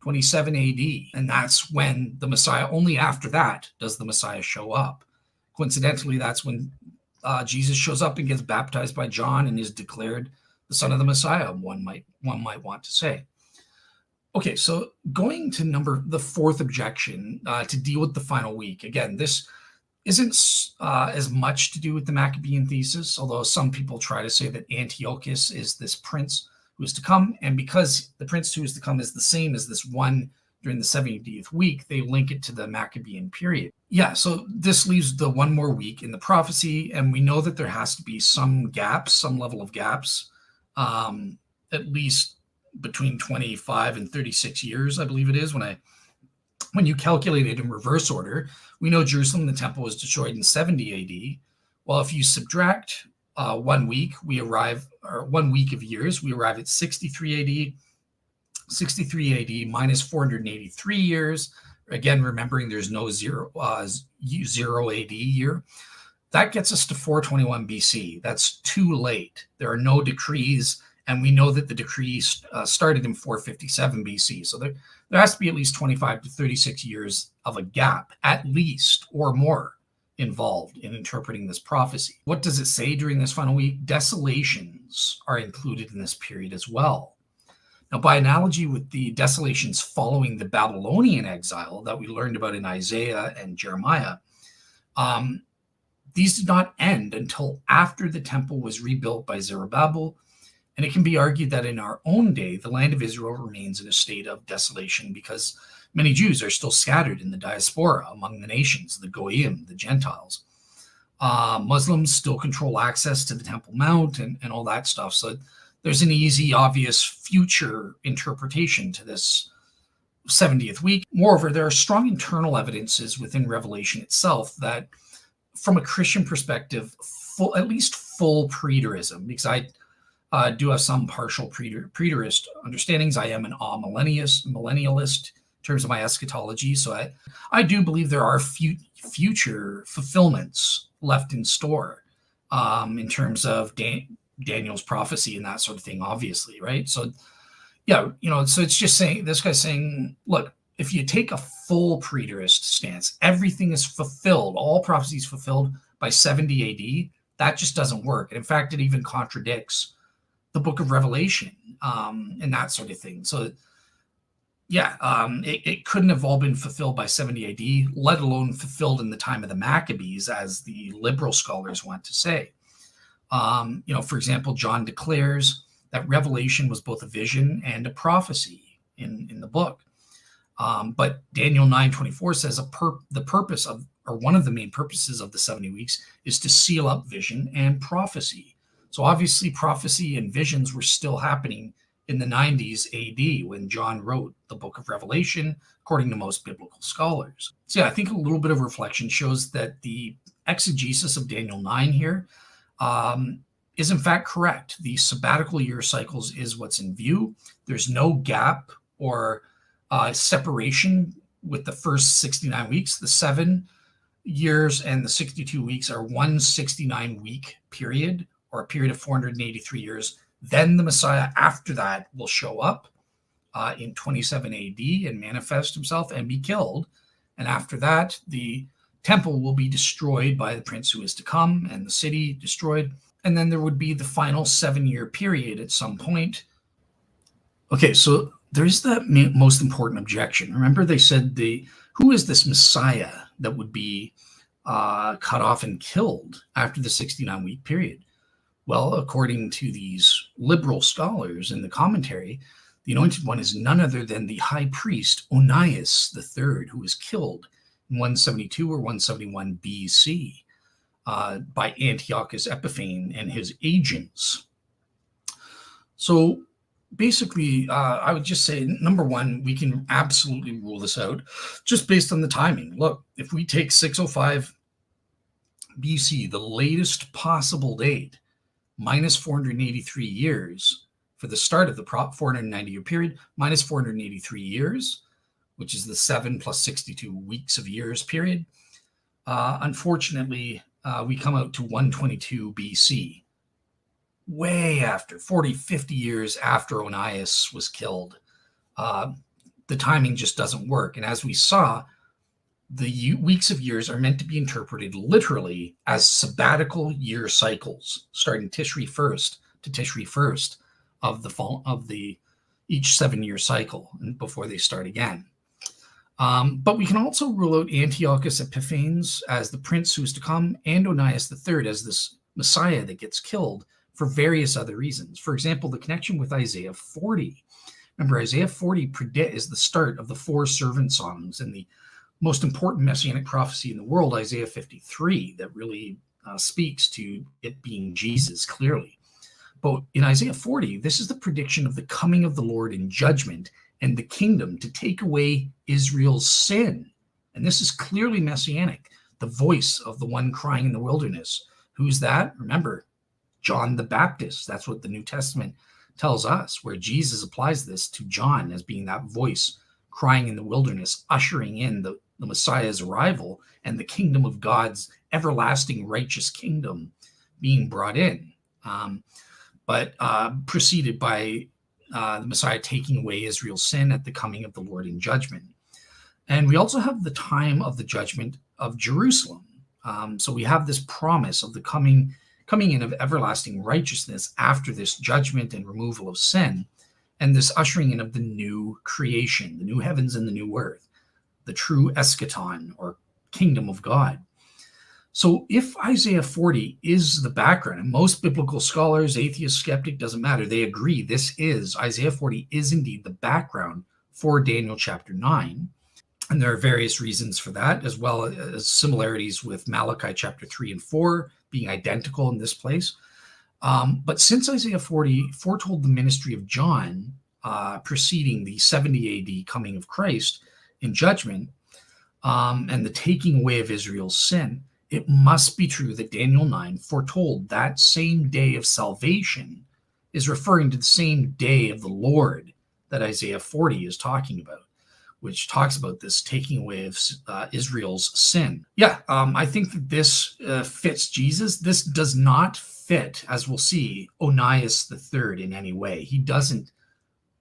27 AD. And that's when the Messiah, only after that does the Messiah show up. Coincidentally, that's when Jesus shows up and gets baptized by John and is declared the Son of the Messiah, one might want to say. Okay, so going to the fourth objection, to deal with the final week. Again, this isn't as much to do with the Maccabean thesis, although some people try to say that Antiochus is this prince who is to come, and because the prince who is to come is the same as this one during the 70th week, they link it to the Maccabean period. Yeah, so this leaves the one more week in the prophecy, and we know that there has to be some gaps, some level of gaps, at least between 25 and 36 years, I believe it is, when you calculate it in reverse order. We know Jerusalem, the temple, was destroyed in 70 AD. Well, if you subtract 1 week, or 1 week of years, we arrive at 63 AD. 63 AD minus 483 years. Again, remembering there's no zero AD year. That gets us to 421 BC. That's too late. There are no decrees, and we know that the decrees started in 457 BC. So there has to be at least 25 to 36 years of a gap, at least, or more, involved in interpreting this prophecy. What does it say during this final week? Desolations are included in this period as well. Now, by analogy with the desolations following the Babylonian exile that we learned about in Isaiah and Jeremiah, these did not end until after the temple was rebuilt by Zerubbabel. And it can be argued that in our own day, the land of Israel remains in a state of desolation because many Jews are still scattered in the diaspora among the nations, the Goyim, the Gentiles. Muslims still control access to the Temple Mount and all that stuff. So there's an easy, obvious future interpretation to this 70th week. Moreover, there are strong internal evidences within Revelation itself that, from a Christian perspective, at least full preterism, because I do have some partial preterist understandings. I am an millennialist in terms of my eschatology. So I do believe there are future fulfillments left in store in terms of Daniel's prophecy and that sort of thing, obviously, right? So, yeah, so it's just saying, this guy's saying, look, if you take a full preterist stance, everything is fulfilled, all prophecies fulfilled by 70 AD, that just doesn't work. And in fact, it even contradicts the book of Revelation and that sort of thing. So, yeah, it couldn't have all been fulfilled by 70 AD, let alone fulfilled in the time of the Maccabees, as the liberal scholars want to say. For example, John declares that Revelation was both a vision and a prophecy in the book. But Daniel 9:24 says the purpose of, or one of the main purposes of the 70 weeks is to seal up vision and prophecy. So obviously prophecy and visions were still happening in the 90s AD when John wrote the book of Revelation, according to most biblical scholars. So yeah, I think a little bit of reflection shows that the exegesis of Daniel 9 here is in fact correct. The sabbatical year cycles is what's in view. There's no gap or separation with the first 69 weeks. The 7 years and the 62 weeks are one 69-week period, or a period of 483 years. Then the Messiah after that will show up in 27 AD and manifest himself and be killed. And after that, the temple will be destroyed by the prince who is to come, and the city destroyed. And then there would be the final 7-year period at some point. Okay, so there's the most important objection. Remember, they said who is this Messiah that would be cut off and killed after the 69-week period? Well, according to these liberal scholars in the commentary, the Anointed One is none other than the high priest Onias III, who was killed in 172 or 171 BC by Antiochus Epiphanes and his agents. So basically, I would just say, number one, we can absolutely rule this out just based on the timing. Look, if we take 605 BC, the latest possible date, minus 483 years for the start of the 490-year period, minus 483 years, which is the 7 plus 62 weeks of years period. Unfortunately, we come out to 122 BC, way after, 40, 50 years after Onias was killed. The timing just doesn't work. And as we saw, the weeks of years are meant to be interpreted literally as sabbatical year cycles, starting Tishri 1st to Tishri 1st of the each 7-year cycle before they start again. But we can also rule out Antiochus Epiphanes as the prince who is to come, and Onias III as this Messiah that gets killed for various other reasons. For example, the connection with Isaiah 40. Remember, Isaiah 40 is the start of the 4 servant songs and the most important messianic prophecy in the world, Isaiah 53, that really speaks to it being Jesus clearly. But in Isaiah 40, this is the prediction of the coming of the Lord in judgment and the kingdom to take away Israel's sin. And this is clearly messianic, the voice of the one crying in the wilderness. Who's that? Remember, John the Baptist. That's what the New Testament tells us, where Jesus applies this to John as being that voice crying in the wilderness, ushering in the Messiah's arrival and the kingdom of God's everlasting righteous kingdom being brought in, but preceded by the Messiah taking away Israel's sin at the coming of the Lord in judgment. And we also have the time of the judgment of Jerusalem. So we have this promise of the coming in of everlasting righteousness after this judgment and removal of sin, and this ushering in of the new creation, the new heavens and the new earth, the true eschaton or kingdom of God. So if Isaiah 40 is the background, and most biblical scholars, atheist, skeptic, doesn't matter, they agree Isaiah 40 is indeed the background for Daniel chapter 9. And there are various reasons for that, as well as similarities with Malachi chapter 3 and 4 being identical in this place. But since Isaiah 40 foretold the ministry of John preceding the 70 AD coming of Christ in judgment and the taking away of Israel's sin, it must be true that Daniel 9 foretold that same day of salvation is referring to the same day of the Lord that Isaiah 40 is talking about, which talks about this taking away of Israel's sin. Yeah, I think that this fits Jesus. This does not fit, as we'll see, Onias III in any way. He doesn't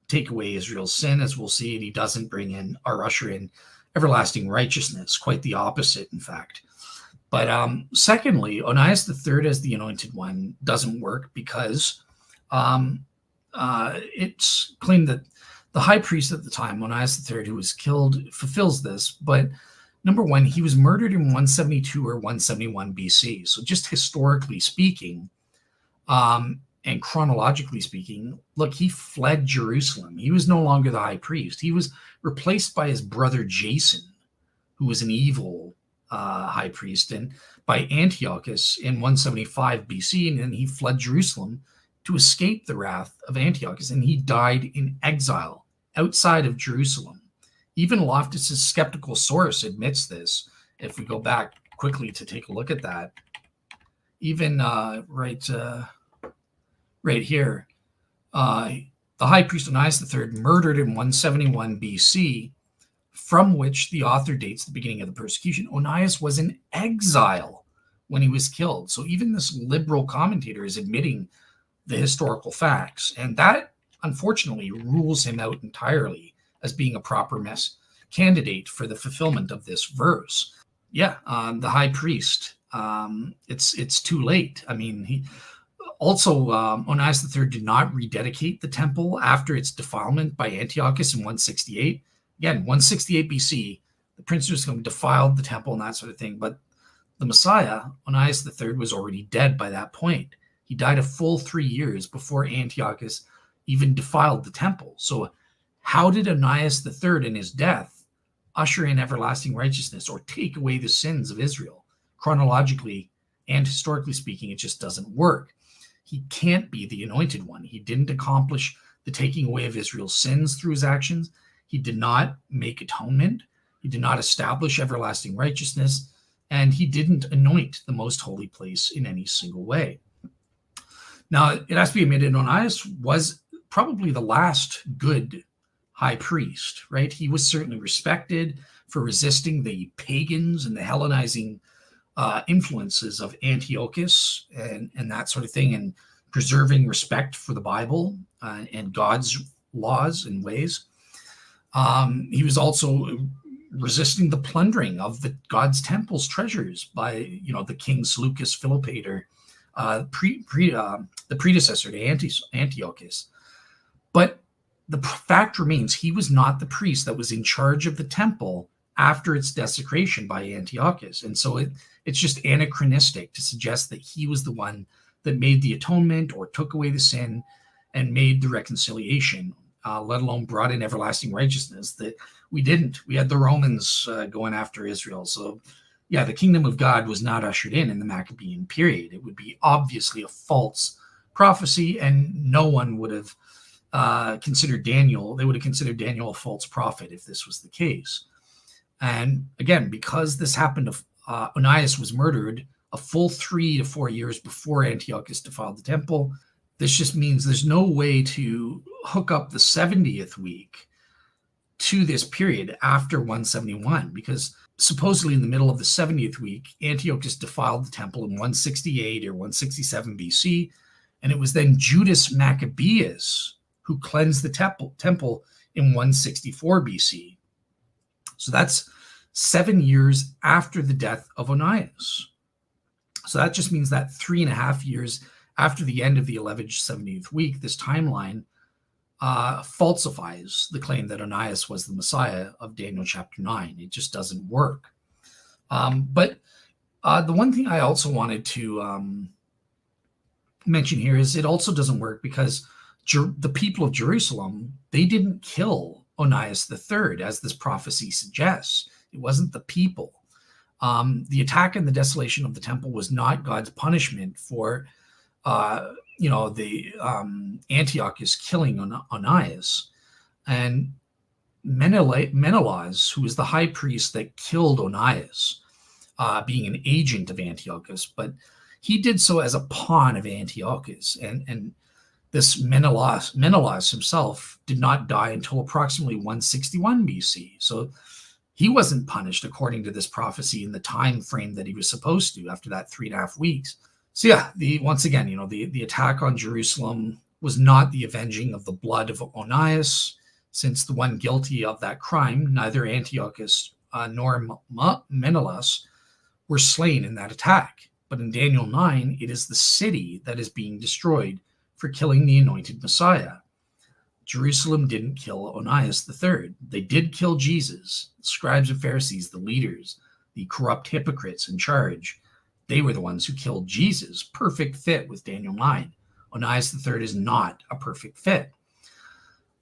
take away Israel's sin, as we'll see, and he doesn't bring in or usher in everlasting righteousness. Quite the opposite, in fact. But secondly, Onias III as the Anointed One doesn't work because it's claimed that the high priest at the time, Onias III, who was killed, fulfills this. But number one, he was murdered in 172 or 171 BC. So just historically speaking, and chronologically speaking, look, he fled Jerusalem. He was no longer the high priest. He was replaced by his brother Jason, who was an evil high priest, and by Antiochus in 175 BC. And then he fled Jerusalem to escape the wrath of Antiochus, and he died in exile outside of Jerusalem. Even Loftus's skeptical source admits this. If we go back quickly to take a look at that, even right here, the high priest Onias III murdered in 171 BC, from which the author dates the beginning of the persecution. Onias was in exile when he was killed. So even this liberal commentator is admitting the historical facts, and that unfortunately rules him out entirely as being a proper candidate for the fulfillment of this verse. Yeah, the high priest, it's too late. I mean, he also, Onias III did not rededicate the temple after its defilement by Antiochus in 168. Again, 168 BC, the prince was going to defile the temple and that sort of thing. But the Messiah, Onias III, was already dead by that point. He died a full 3 years before Antiochus even defiled the temple. So how did Onias III in his death usher in everlasting righteousness or take away the sins of Israel? Chronologically and historically speaking, it just doesn't work. He can't be the anointed one. He didn't accomplish the taking away of Israel's sins through his actions. He did not make atonement. He did not establish everlasting righteousness. And he didn't anoint the most holy place in any single way. Now, it has to be admitted, Onias was probably the last good high priest, right? He was certainly respected for resisting the pagans and the Hellenizing influences of Antiochus and that sort of thing, and preserving respect for the Bible and God's laws and ways. He was also resisting the plundering of God's temple's treasures by, the king Seleucus Philopator, the predecessor to Antiochus. But the fact remains, he was not the priest that was in charge of the temple after its desecration by Antiochus. And so it's just anachronistic to suggest that he was the one that made the atonement or took away the sin and made the reconciliation, let alone brought in everlasting righteousness that we didn't. We had the Romans going after Israel. So, yeah, the kingdom of God was not ushered in the Maccabean period. It would be obviously a false prophecy, and no one would have considered Daniel. They would have considered Daniel a false prophet if this was the case. And again, because this happened, Onias was murdered a full 3 to 4 years before Antiochus defiled the temple. This just means there's no way to hook up the 70th week to this period after 171, because supposedly in the middle of the 70th week, Antiochus defiled the temple in 168 or 167 BC, and it was then Judas Maccabeus who cleansed the temple in 164 BC. So that's 7 years after the death of Onias. So that just means that 3.5 years after the end of the 1170th week, this timeline falsifies the claim that Onias was the Messiah of Daniel chapter 9. It just doesn't work. But the one thing I also wanted to mention here is it also doesn't work because the people of Jerusalem, they didn't kill Onias III, as this prophecy suggests. It wasn't the people. The attack and the desolation of the temple was not God's punishment for the Antiochus killing Onias. And Menelaus, who was the high priest that killed Onias, being an agent of Antiochus, but he did so as a pawn of Antiochus. And this Menelaus himself did not die until approximately 161 BC. So he wasn't punished according to this prophecy in the time frame that he was supposed to after that 3.5 weeks. So yeah, once again, the attack on Jerusalem was not the avenging of the blood of Onias, since the one guilty of that crime, neither Antiochus nor Menelaus, were slain in that attack. But in Daniel 9, it is the city that is being destroyed for killing the anointed Messiah. Jerusalem didn't kill Onias III. They did kill Jesus. The scribes and Pharisees, the leaders, the corrupt hypocrites in charge, they were the ones who killed Jesus. Perfect fit with Daniel 9. Onias III is not a perfect fit.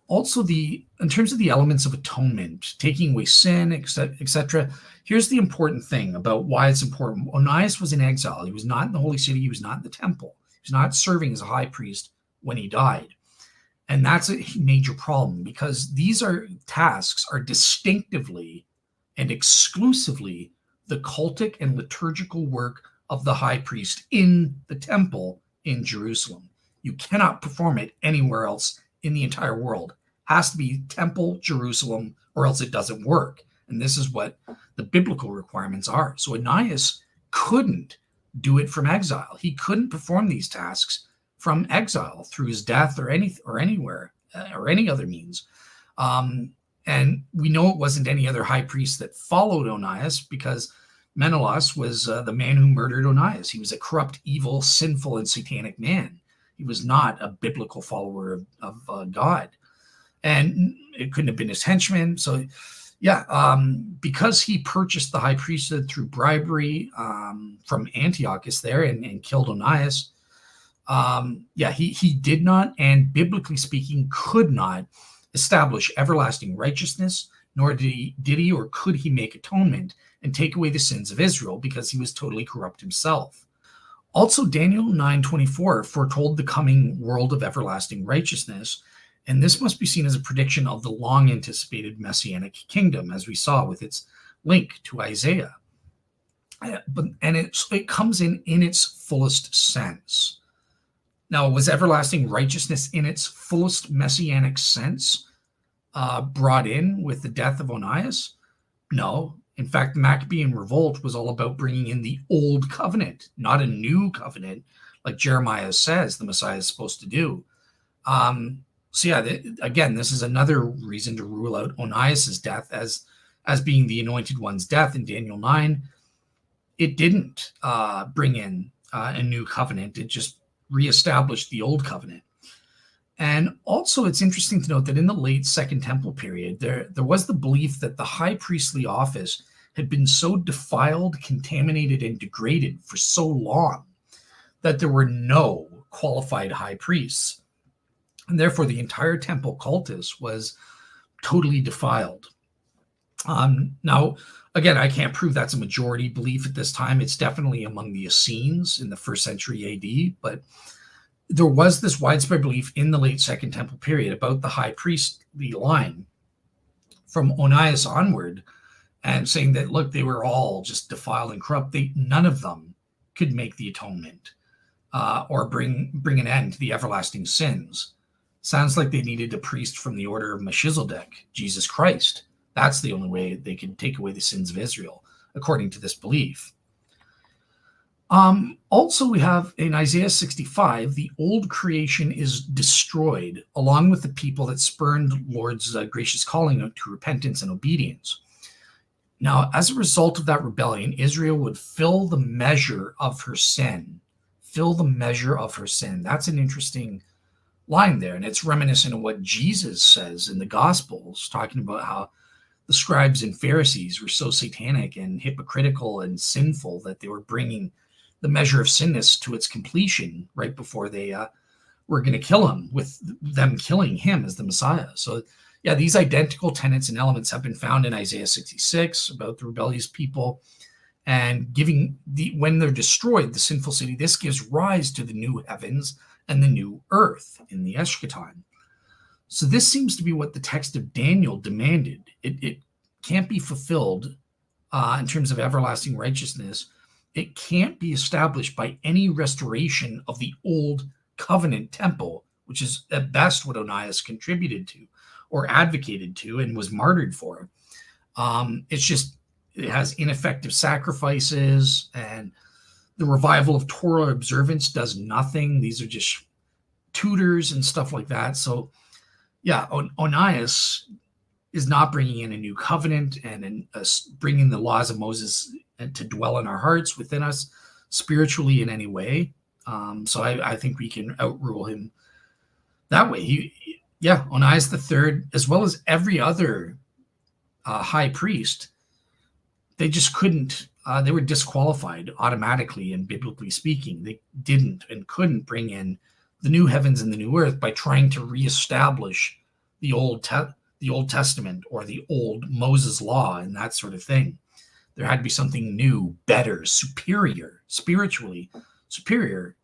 Also, in terms of the elements of atonement, taking away sin, etc., here's the important thing about why it's important. Onias was in exile. He was not in the holy city. He was not in the temple. He was not serving as a high priest when he died. And that's a major problem, because these tasks are distinctively and exclusively the cultic and liturgical work of the high priest in the temple in Jerusalem. You cannot perform it anywhere else in the entire world. It has to be temple, Jerusalem, or else it doesn't work. And this is what the biblical requirements are. So Onias couldn't do it from exile. He couldn't perform these tasks from exile through his death or anywhere or any other means. And we know it wasn't any other high priest that followed Onias, because Menelaus was the man who murdered Onias. He was a corrupt, evil, sinful, and satanic man. He was not a biblical follower of God. And it couldn't have been his henchman. So, yeah, because he purchased the high priesthood through bribery from Antiochus there and killed Onias, He did not, and biblically speaking, could not establish everlasting righteousness, nor did he or could he make atonement and take away the sins of Israel, because he was totally corrupt himself. Also, Daniel 9:24 foretold the coming world of everlasting righteousness, and this must be seen as a prediction of the long anticipated Messianic kingdom, as we saw with its link to Isaiah. It comes in its fullest sense. Now, was everlasting righteousness in its fullest messianic sense brought in with the death of Onias? No. In fact, the Maccabean revolt was all about bringing in the old covenant, not a new covenant, like Jeremiah says the Messiah is supposed to do. Again, this is another reason to rule out Onias's death as being the anointed one's death in Daniel 9. It didn't bring in a new covenant. It just reestablished the old covenant. And also, it's interesting to note that in the late Second Temple period, there was the belief that the high priestly office had been so defiled, contaminated, and degraded for so long that there were no qualified high priests. And therefore, the entire temple cultus was totally defiled. Now, again, I can't prove that's a majority belief at this time. It's definitely among the Essenes in the 1st century AD, but there was this widespread belief in the late Second Temple period about the high priestly line from Onias onward, and saying that, look, they were all just defiled and corrupt. None of them could make the atonement or bring an end to the everlasting sins. Sounds like they needed a priest from the order of Melchizedek, Jesus Christ. That's the only way they could take away the sins of Israel, according to this belief. Also, we have in Isaiah 65, the old creation is destroyed, along with the people that spurned Lord's gracious calling to repentance and obedience. Now, as a result of that rebellion, Israel would fill the measure of her sin. Fill the measure of her sin. That's an interesting line there, and it's reminiscent of what Jesus says in the Gospels, talking about how the scribes and Pharisees were so satanic and hypocritical and sinful that they were bringing the measure of sinness to its completion right before they were going to kill him, with them killing him as the Messiah. So, yeah, these identical tenets and elements have been found in Isaiah 66 about the rebellious people, and when they're destroyed, the sinful city, this gives rise to the new heavens and the new earth in the eschaton. So this seems to be what the text of Daniel demanded. It can't be fulfilled in terms of everlasting righteousness. It can't be established by any restoration of the old covenant temple, which is at best what Onias contributed to or advocated to and was martyred for. It has ineffective sacrifices, and the revival of Torah observance does nothing. These are just tutors and stuff like that. So, yeah, Onias is not bringing in a new covenant and bringing the laws of Moses to dwell in our hearts, within us, spiritually in any way. So I think we can outrule him that way. Onias III, as well as every other high priest, they just couldn't. They were disqualified automatically, and biblically speaking, they didn't and couldn't bring in the new heavens and the new earth by trying to reestablish the Old Testament or the old Moses law and that sort of thing. There had to be something new, better, superior, spiritually superior,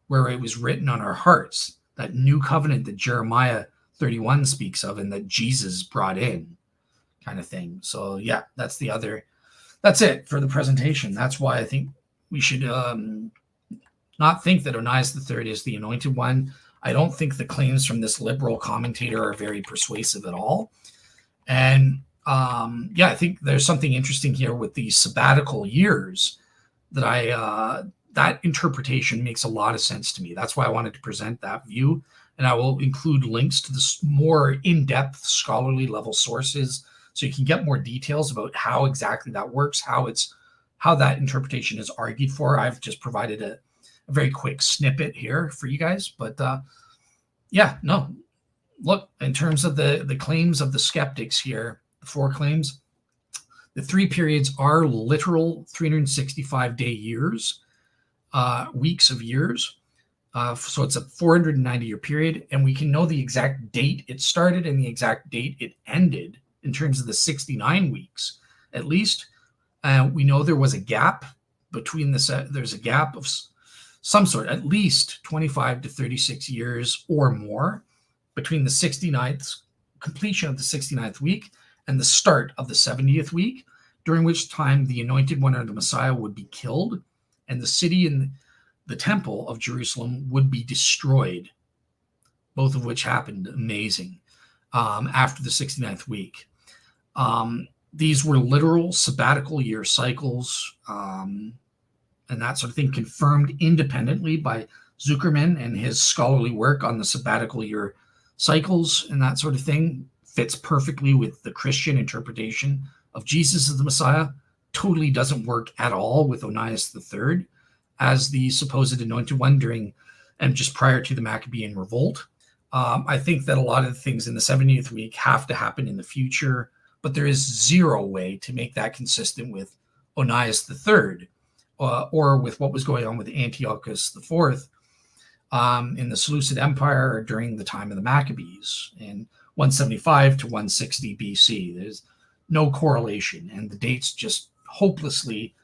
where it was written on our hearts, that new covenant that Jeremiah 31 speaks of and that Jesus brought in, kind of thing. So, yeah, that's it for the presentation. That's why I think we should not think that Onias III is the anointed one. I don't think the claims from this liberal commentator are very persuasive at all. And I think there's something interesting here with the sabbatical years that that interpretation makes a lot of sense to me. That's why I wanted to present that view. And I will include links to the more in-depth scholarly level sources, so you can get more details about how exactly that works, how that interpretation is argued for. I've just provided a very quick snippet here for you guys. But look, in terms of the claims of the skeptics here, the 4 claims, the 3 periods are literal 365-day years, weeks of years. So it's a 490-year period, and we can know the exact date it started and the exact date it ended in terms of the 69 weeks. At least we know there was a gap between there's a gap of some sort, at least 25 to 36 years or more between the 69th completion of the 69th week and the start of the 70th week, during which time the anointed one or the Messiah would be killed and the city and the temple of Jerusalem would be destroyed, both of which happened amazing after the 69th week. These were literal sabbatical year cycles and that sort of thing, confirmed independently by Zuckerman and his scholarly work on the sabbatical year cycles and that sort of thing. Fits perfectly with the Christian interpretation of Jesus as the Messiah. Totally doesn't work at all with Onias III as the supposed anointed one during and just prior to the Maccabean revolt. I think that a lot of the things in the 70th week have to happen in the future, but there is zero way to make that consistent with Onias III or with what was going on with Antiochus IV in the Seleucid Empire during the time of the Maccabees in 175 to 160 BC. There's no correlation, and the dates just hopelessly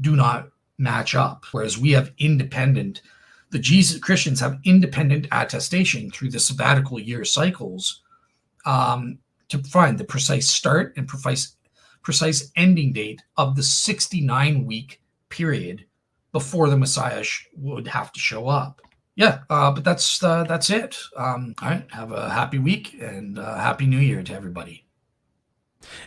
do not match up. Whereas we have independent, the Jesus Christians have independent attestation through the sabbatical year cycles to find the precise start and precise ending date of the 69-week period before the Messiah would have to show up. Yeah, but that's it. All right, have a happy week and happy New Year to everybody.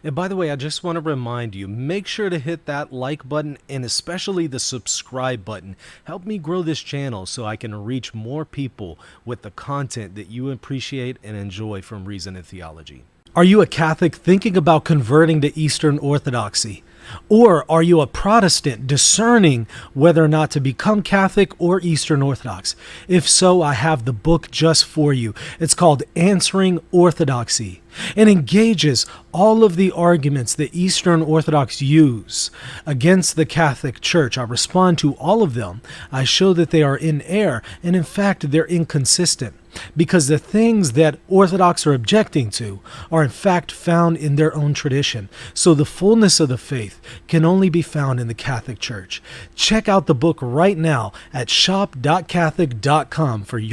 And by the way, I just want to remind you, make sure to hit that like button and especially the subscribe button. Help me grow this channel so I can reach more people with the content that you appreciate and enjoy from Reason and Theology. Are you a Catholic thinking about converting to Eastern Orthodoxy? Or are you a Protestant discerning whether or not to become Catholic or Eastern Orthodox? If so, I have the book just for you. It's called Answering Orthodoxy. It engages all of the arguments that Eastern Orthodox use against the Catholic Church. I respond to all of them. I show that they are in error, and in fact, they're inconsistent, because the things that Orthodox are objecting to are in fact found in their own tradition. So the fullness of the faith can only be found in the Catholic Church. Check out the book right now at shop.catholic.com for your